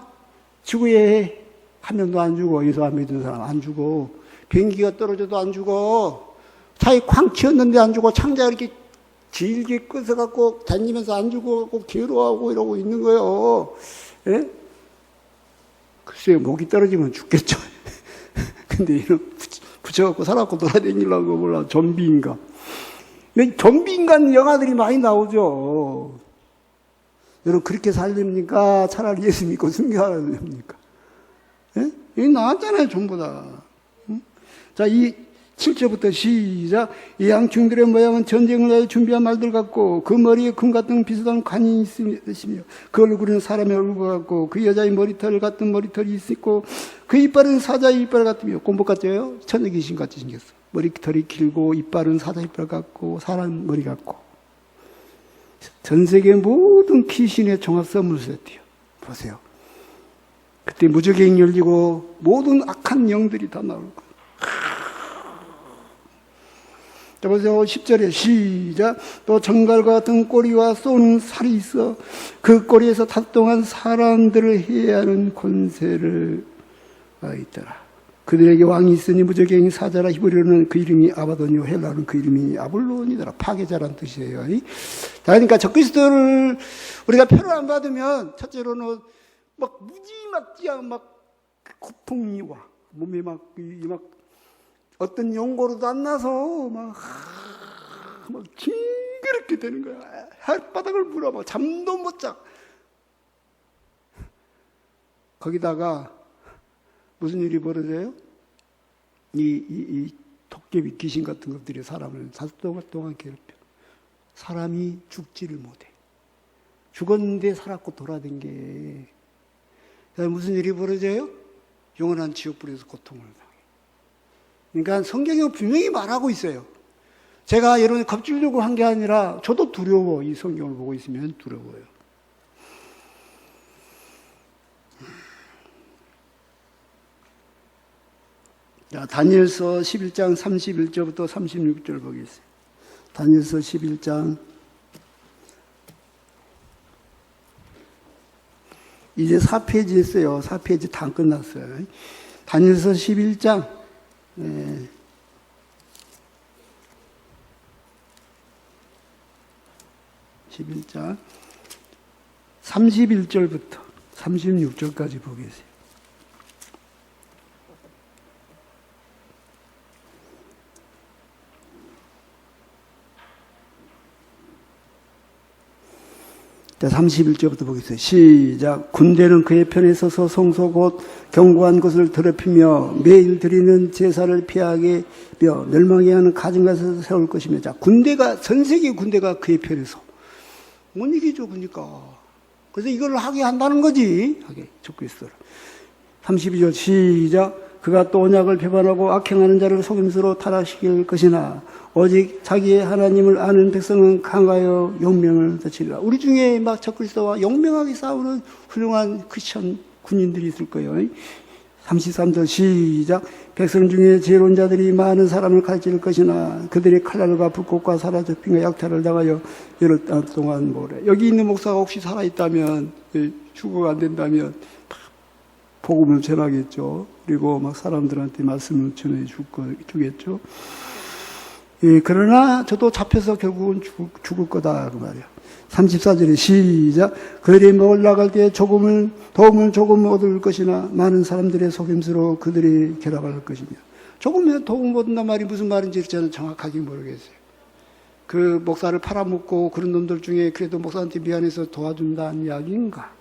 지구에 한 명도 안 죽어. 예수 안 믿는 사람 안 죽어. 비행기가 떨어져도 안 죽어. 차에 쾅 치였는데 안 죽어. 창자가 이렇게 길게 꺼서갖고 다니면서 안 죽어갖고 괴로워하고 이러고 있는 거예요. 예? 글쎄요, 목이 떨어지면 죽겠죠. 근데 이런 붙여갖고 살아갖고 돌아다니려고 몰라. 좀비인가. 근데 좀비인간 영화들이 많이 나오죠. 여러분, 그렇게 살립니까? 차라리 예수 믿고 순교하라 됩니까? 예? 여기 나왔잖아요, 전부 다. 응? 자, 이 7절부터 시작. 이 양충들의 모양은 전쟁을 위해 준비한 말들 같고 그 머리에 금 같은 비슷한 관이 있으며 그 얼굴은 사람의 얼굴 같고 그 여자의 머리털 같은 머리털이 있고 그 이빨은 사자의 이빨 같으며 곰복 같아요. 천녀 귀신 같이 생겼어. 머리털이 길고 이빨은 사자 이빨 같고 사람 머리 같고 전 세계 모든 귀신의 종합 선물 세트요. 보세요. 그때 무저갱이 열리고 모든 악한 영들이 다 나올 거예요. 자, 보세요. 10절에 시작. 또 정갈과 같은 꼬리와 쏘는 살이 있어 그 꼬리에서 5 동안 사람들을 해하는 권세를 있더라. 그들에게 왕이 있으니 무저갱이 사자라. 히브리어는 그 이름이 아바돈이요 헬라는 그 이름이 아볼론이더라. 파괴자란 뜻이에요. 자, 그러니까 적그리스도를 우리가 표를 안 받으면 첫째로는 막 무지막지한 막 고통이 와. 몸에 막 어떤 용고로도 안 나서 막 징그럽게 되는 거야. 햇바닥을 물어봐. 잠도 못 자. 거기다가 무슨 일이 벌어져요? 이 도깨비 귀신 같은 것들이 사람을 5달 동안 괴롭혀. 사람이 죽지를 못해. 죽었는데 살았고 돌아댕겨. 무슨 일이 벌어져요? 영원한 지옥불에서 고통을 당해. 그러니까 성경이 분명히 말하고 있어요. 제가 여러분 겁주려고 한 게 아니라 저도 두려워. 이 성경을 보고 있으면 두려워요. 자, 다니엘서 11장 31절부터 36절 보겠습니다. 다니엘서 11장 이제 4페이지 했어요. 4페이지 다 끝났어요. 다니엘서 11장 11장 31절부터 36절까지 보겠습니다. 자, 31절부터 보겠습니다. 시작. 군대는 그의 편에 서서 성소 곧 견고한 것을 더럽히며 매일 드리는 제사를 피하게 며 멸망해 하는 가증가서 세울 것이며. 자, 군대가, 전 세계 군대가 그의 편에서. 못 이기죠, 그러니까. 그래서 이걸 하게 한다는 거지. 하게 적고 있어요. 32절 시작. 그가 또 언약을 배반하고 악행하는 자를 속임수로 타락시킬 것이나 오직 자기의 하나님을 아는 백성은 강하여 용명을 되치리라. 우리 중에 막 적그리스도와 용명하게 싸우는 훌륭한 크리스천 군인들이 있을 거예요. 33절 시작. 백성 중에 지혜로운 자들이 많은 사람을 가르칠 것이나 그들이 칼날과 불꽃과 사라져핀과 약탈을 당하여 여러 달 동안 모래. 여기 있는 목사가 혹시 살아있다면, 죽어가 안 된다면 복음을 전하겠죠. 그리고 막 사람들한테 말씀을 주겠죠. 예, 그러나 저도 잡혀서 결국은 죽을 거다 그 말이야. 34절에 시작. 그들이 올라갈 때 도움을 조금 얻을 것이나 많은 사람들의 속임수로 그들이 결합할 것이며. 조금의 도움 얻는단 말이 무슨 말인지 저는 정확하게 모르겠어요. 그 목사를 팔아먹고 그런 놈들 중에 그래도 목사한테 미안해서 도와준다는 이야기인가?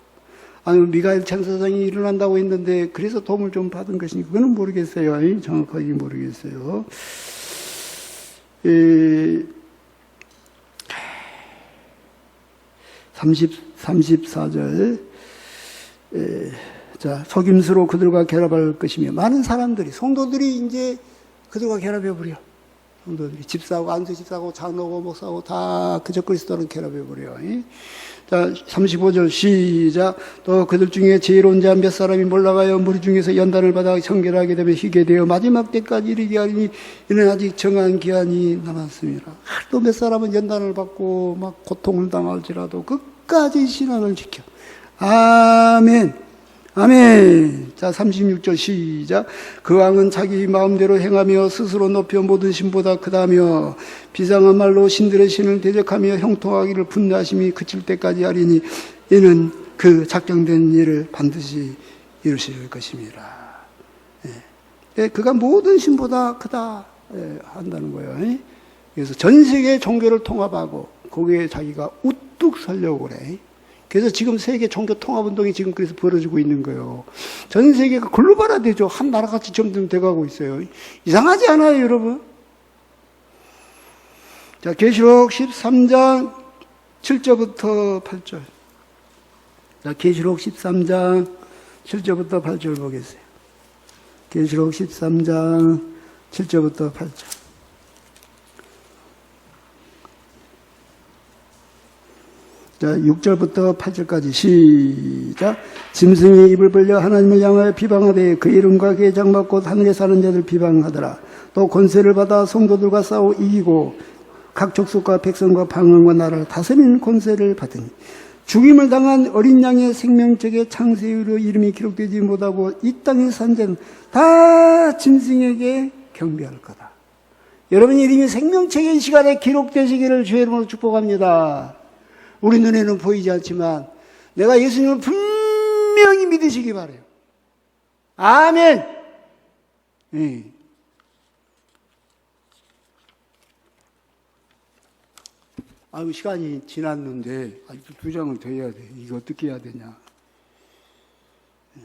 아니면 미가엘 천사장이 일어난다고 했는데 그래서 도움을 좀 받은 것인가? 그거는 모르겠어요. 정확하게 모르겠어요. 34절. 자, 속임수로 그들과 결합할 것이며, 많은 사람들이, 성도들이 이제 그들과 결합해버려. 성도들이 집사하고, 안수 집사하고, 장로고, 목사하고 다 그저 그리스도는 결합해버려. 자, 35절 시작. 또 그들 중에 지혜로운 자 몇 사람이 몰라가요. 무리 중에서 연단을 받아 청결하게 되면 희게 되어 마지막 때까지 이르게 하리니 이는 아직 정한 기한이 남았습니다. 또 몇 사람은 연단을 받고 막 고통을 당할지라도 끝까지 신앙을 지켜. 아멘. 아멘. 자, 36절 시작. 그 왕은 자기 마음대로 행하며 스스로 높여 모든 신보다 크다며 비상한 말로 신들의 신을 대적하며 형통하기를 분노하심이 그칠 때까지 하리니 이는 그 작정된 일을 반드시 이루실 것입니다. 예. 그가 모든 신보다 크다 한다는 거예요. 그래서 전 세계 종교를 통합하고 거기에 자기가 우뚝 서려고 그래. 그래서 지금 세계 종교 통합 운동이 지금 그래서 벌어지고 있는 거예요. 전 세계가 글로벌화되죠. 한 나라같이 점점 돼가고 있어요. 이상하지 않아요, 여러분? 자, 계시록 13장 7절부터 8절. 자, 계시록 13장 7절부터 8절 보겠어요. 계시록 13장 7절부터 8절. 자, 6절부터 8절까지 시작. 짐승이 입을 벌려 하나님을 향하여 비방하되 그 이름과 그의 장막고 하늘에 사는 자들 비방하더라. 또 권세를 받아 성도들과 싸워 이기고 각 족속과 백성과 방언과 나라를 다스리는 권세를 받으니 죽임을 당한 어린 양의 생명책에 창세기로 이름이 기록되지 못하고 이 땅의 산 자는 다 짐승에게 경배할 거다. 여러분 이름이 생명책의 시간에 기록되시기를 주의 이름으로 축복합니다. 우리 눈에는 보이지 않지만 내가 예수님을 분명히 믿으시기 바라요. 아멘. 네. 아이고 시간이 지났는데 아직도 2장을 더 해야 돼. 이거 어떻게 해야 되냐. 네.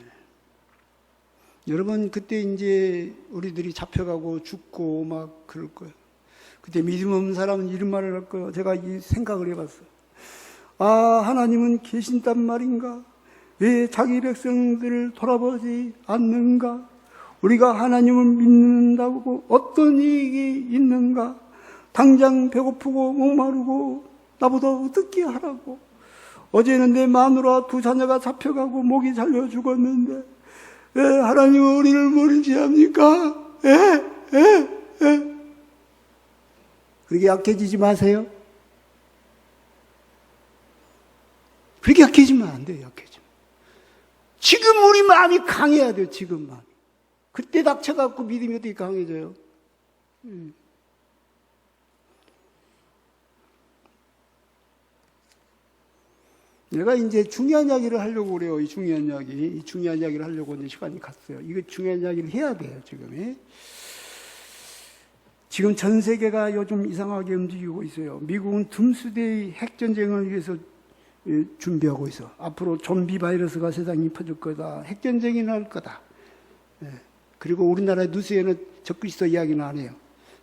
여러분 그때 이제 우리들이 잡혀가고 죽고 막 그럴 거예요. 그때 믿음 없는 사람은 이런 말을 할 거예요. 제가 이 생각을 해봤어요. 아, 하나님은 계신단 말인가? 왜 자기 백성들을 돌아보지 않는가? 우리가 하나님을 믿는다고 어떤 이익이 있는가? 당장 배고프고 목마르고 나보다 어떻게 하라고? 어제는 내 마누라 2 자녀가 잡혀가고 목이 잘려 죽었는데 왜 하나님은 우리를 모르지 합니까? 그렇게 약해지지 마세요. 그렇게 약해지면 안 돼요, 약해지면. 지금 우리 마음이 강해야 돼요, 지금 마음이. 그때 닥쳐갖고 믿음이 어떻게 강해져요? 내가 이제 중요한 이야기를 하려고 그래요, 이 중요한 이야기. 이 중요한 이야기를 하려고 이제 시간이 갔어요. 이거 중요한 이야기를 해야 돼요, 지금. 지금 전 세계가 요즘 이상하게 움직이고 있어요. 미국은 둠스데이 핵전쟁을 위해서 준비하고 있어. 앞으로 좀비 바이러스가 세상에 퍼질 거다. 핵전쟁이 날 거다. 그리고 우리나라의 뉴스에는 적고 있어 이야기는 안 해요.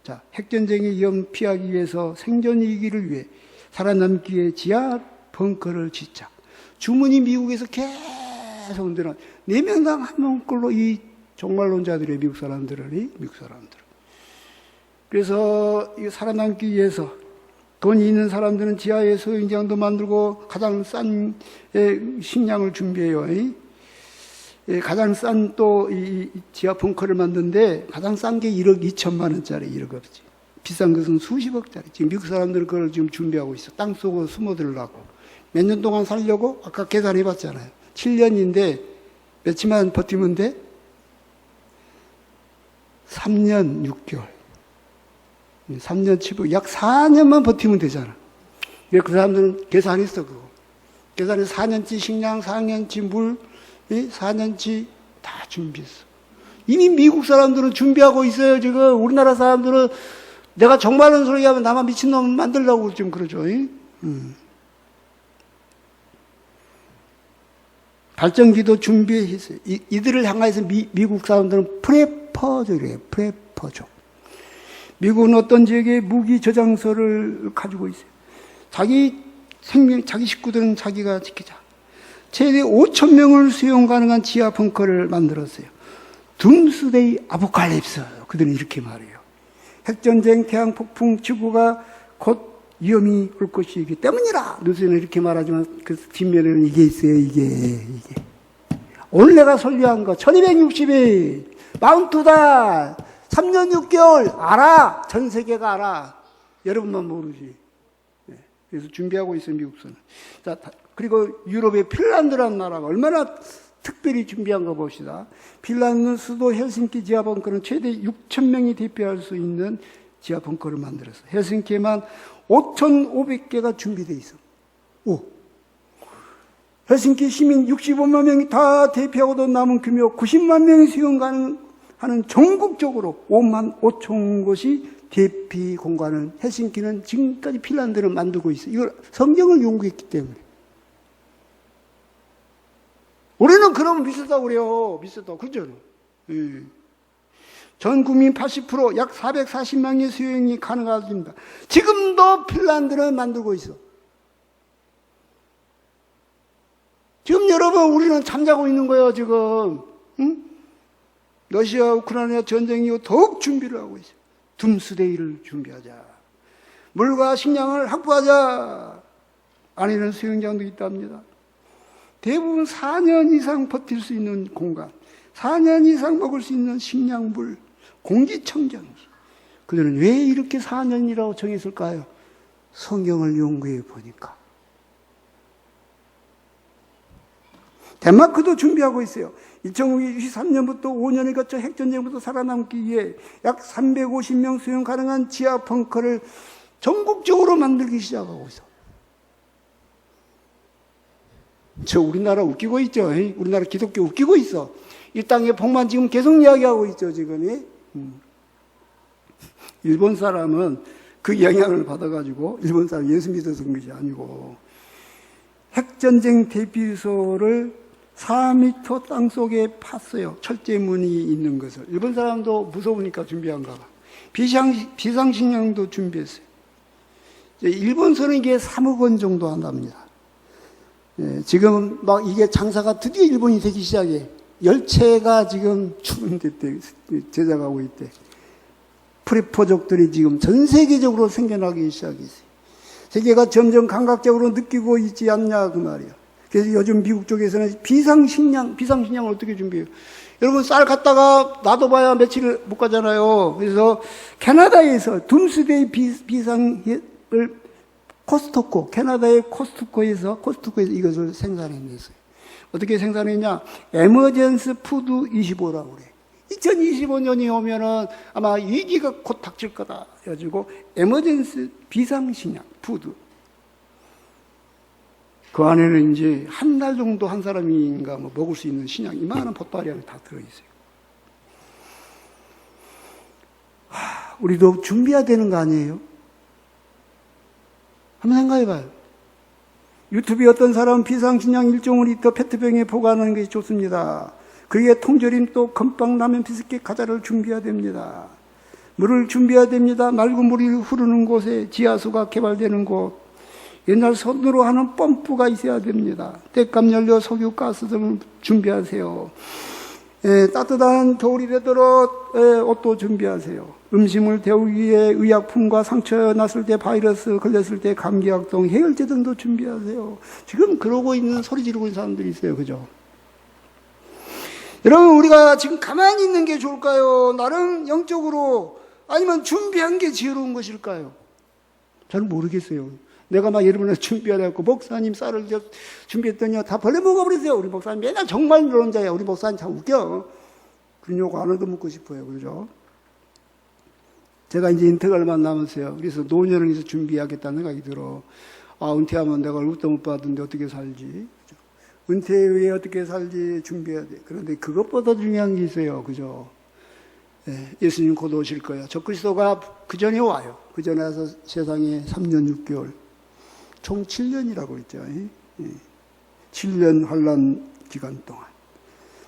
자, 핵전쟁의 위험 피하기 위해서 생존이기를 위해 살아남기 위해 지하 벙커를 짓자. 주문이 미국에서 계속 늘어나. 4명당 1명꼴로 이 종말론자들의 미국 사람들. 그래서 이 살아남기 위해서 돈이 있는 사람들은 지하에 소형장도 만들고 가장 싼 식량을 준비해요. 가장 싼 또 이 지하 벙커를 만드는데 가장 싼 게 1억 2천만 원짜리 1억 없지. 비싼 것은 수십억짜리. 지금 미국 사람들은 그걸 지금 준비하고 있어. 땅 속으로 숨어들려고. 몇 년 동안 살려고 아까 계산해 봤잖아요. 7년인데 며칠만 버티면 돼? 3년 6개월. 3년 7개월. 약 4년만 버티면 되잖아. 그 사람들은 계산했어, 그거. 계산해서 4년치 식량, 4년치 물, 4년치 다 준비했어. 이미 미국 사람들은 준비하고 있어요, 지금. 우리나라 사람들은 내가 정말하는 소리 하면 나만 미친놈 만들려고 지금 그러죠. 발전기도 준비했어요. 이들을 향해서 미국 사람들은 프레퍼족이에요. 프레퍼족. 미국은 어떤 지역에 무기 저장소를 가지고 있어요. 자기 생명, 자기 식구들은 자기가 지키자. 최대 5,000명을 수용 가능한 지하 벙커를 만들었어요. 둠스데이 아포칼립스. 그들은 이렇게 말해요. 핵전쟁, 태양폭풍, 지구가 곧 위험이 올 것이기 때문이라. 뉴스는 이렇게 말하지만 그 뒷면에는 이게 있어요. 이게. 오늘 내가 설교한 거 1260일 마운트다 3년 6개월 알아. 전 세계가 알아. 여러분만 모르지. 그래서 준비하고 있어요, 미국서는. 자, 그리고 유럽의 핀란드라는 나라가 얼마나 특별히 준비한 거 봅시다. 핀란드 수도 헬싱키 지하벙커는 최대 6,000명이 대피할 수 있는 지하벙커를 만들었어. 헬싱키에만 5,500개가 준비되어 있어. 헬싱키 시민 65만 명이 다 대피하고도 남은 규모 90만 명이 수용 가능하는 전국적으로 5만 5천 곳이 대피 공간을 헬싱키는 지금까지 핀란드를 만들고 있어. 이걸 성경을 연구했기 때문에. 우리는 그러면 비슷하다고 그래요. 비슷하다고. 그죠? 전 국민 80%, 약 440만의 수용이 가능합니다. 지금도 핀란드는 만들고 있어. 지금 여러분, 우리는 잠자고 있는 거예요, 지금. 응? 러시아, 우크라이나 전쟁 이후 더욱 준비를 하고 있어요. 둠스데이를 준비하자. 물과 식량을 확보하자. 안에는 수영장도 있답니다. 대부분 4년 이상 버틸 수 있는 공간, 4년 이상 먹을 수 있는 식량, 물, 공기청정기. 그들은 왜 이렇게 4년이라고 정했을까요? 성경을 연구해 보니까. 덴마크도 준비하고 있어요. 1963년부터 5년에 거쳐 핵전쟁부터 살아남기 위해 약 350명 수용 가능한 지하 벙커를 전국적으로 만들기 시작하고 있어. 우리나라 웃기고 있죠. 우리나라 기독교 웃기고 있어. 이 땅의 복만 지금 계속 이야기하고 있죠, 지금. 일본 사람은 그 영향을 받아가지고, 일본 사람 예수 믿어서 그런 것이 아니고, 핵전쟁 대피소를 4m 땅 속에 팠어요. 철제문이 있는 것을. 일본 사람도 무서우니까 준비한가 봐. 비상식량도 준비했어요. 일본서는 이게 3억 원 정도 한답니다. 지금 막 이게 장사가 드디어 일본이 되기 시작해. 열차가 지금 출근됐대. 제작하고 있대. 프레퍼족들이 지금 전 세계적으로 생겨나기 시작했어요. 세계가 점점 감각적으로 느끼고 있지 않냐, 그 말이야. 그래서 요즘 미국 쪽에서는 비상식량을 어떻게 준비해요? 여러분, 쌀 갖다가 놔둬봐야 며칠 못 가잖아요. 그래서 캐나다에서 둠스데이 비상을 캐나다의 코스트코에서 이것을 생산해냈어요. 어떻게 생산했냐? 에머전스 푸드 25라고 그래. 2025년이 오면은 아마 위기가 곧 닥칠 거다. 해가지고 에머전스 비상식량 푸드. 그 안에는 이제 한 달 정도 한 사람인가 뭐 먹을 수 있는 식량 이만한 보따리 안에 다 들어있어요. 우리도 준비해야 되는 거 아니에요? 한번 생각해봐요. 유튜브에 어떤 사람은 비상식량 1.5리터 페트병에 보관하는 것이 좋습니다. 그게 통조림 또 건빵 라면 비스킷 과자를 준비해야 됩니다. 물을 준비해야 됩니다. 맑은 물이 흐르는 곳에 지하수가 개발되는 곳. 옛날 손으로 하는 펌프가 있어야 됩니다. 땔감 연료, 석유, 가스 등을 준비하세요. 따뜻한 겨울이 되도록 옷도 준비하세요. 음식물 데우기 위해 의약품과 상처 났을 때 바이러스 걸렸을 때 감기약 등 해열제 등도 준비하세요. 지금 그러고 있는 소리 지르고 있는 사람들이 있어요. 그죠? 여러분, 우리가 지금 가만히 있는 게 좋을까요? 나름 영적으로, 아니면 준비한 게 지혜로운 것일까요? 저는 모르겠어요. 내가 막 여러분을 준비하려고 목사님 쌀을 준비했더니 다 벌레 먹어버렸어요. 우리 목사님 맨날 정말 그런 자야. 우리 목사님 참 웃겨. 그런 욕 안 얻어 먹고 싶어요. 그죠? 제가 이제 은퇴가 얼마 남았어요. 그래서 노년을 위해서 준비하겠다는 생각이 들어. 은퇴하면 내가 얼굴도 못 받는데 어떻게 살지? 그죠? 은퇴 후에 어떻게 살지 준비해야 돼. 그런데 그것보다 중요한 게 있어요. 그죠? 네, 예수님 곧 오실 거예요. 적그리스도가 그 전에 와요. 그 전에 와서 세상에 3년 6개월. 총 7년이라고 했죠. 7년 환란 기간 동안.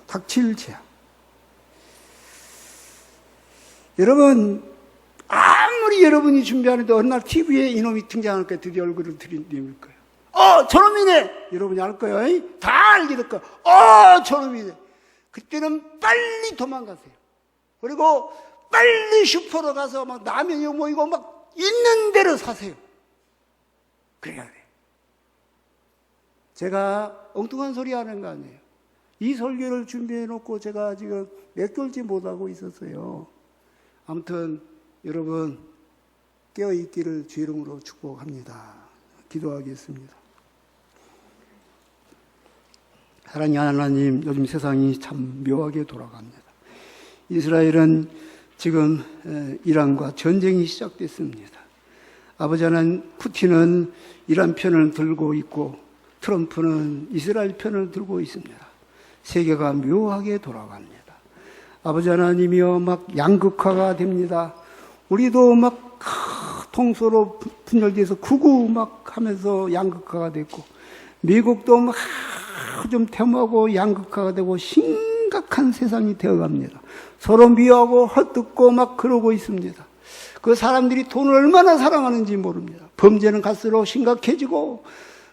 닥칠 재앙. 여러분, 아무리 여러분이 준비하는데 어느 날 TV에 이놈이 등장할 거예요. 드디어 얼굴을 들이밀 거예요. 저놈이네! 여러분이 알 거예요. 다 알게 될 거예요. 저놈이네. 그때는 빨리 도망가세요. 그리고 빨리 슈퍼로 가서 막 라면이 모이고 막 있는 대로 사세요. 그래야 돼. 제가 엉뚱한 소리 하는 거 아니에요. 이 설교를 준비해 놓고 제가 지금 몇 개월째 못하고 있었어요. 아무튼 여러분 깨어있기를 주 이름으로 축복합니다. 기도하겠습니다. 사랑하는 하나님, 요즘 세상이 참 묘하게 돌아갑니다. 이스라엘은 지금 이란과 전쟁이 시작됐습니다. 아버지 하나님, 푸틴은 이란 편을 들고 있고 트럼프는 이스라엘 편을 들고 있습니다. 세계가 묘하게 돌아갑니다. 아버지 하나님이여, 막 양극화가 됩니다. 우리도 막 통소로 분열돼서 극우 막 하면서 양극화가 됐고, 미국도 막 좀 태모하고 양극화가 되고 심각한 세상이 되어갑니다. 서로 미워하고 헐뜯고 막 그러고 있습니다. 그 사람들이 돈을 얼마나 사랑하는지 모릅니다. 범죄는 갈수록 심각해지고,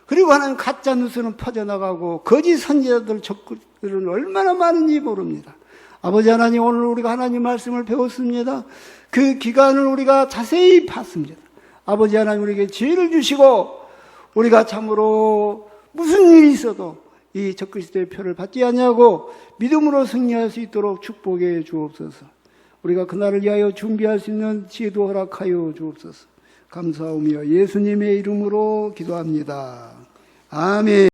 그리고 하나님 가짜 뉴스는 퍼져나가고, 거짓 선지자들 적들은 얼마나 많은지 모릅니다. 아버지 하나님, 오늘 우리가 하나님 말씀을 배웠습니다. 그 기간을 우리가 자세히 봤습니다. 아버지 하나님, 우리에게 지혜를 주시고, 우리가 참으로 무슨 일이 있어도 이 적그리스도의 표를 받지 아니하고 믿음으로 승리할 수 있도록 축복해 주옵소서. 우리가 그날을 위하여 준비할 수 있는 지혜도 허락하여 주옵소서. 감사하며 예수님의 이름으로 기도합니다. 아멘.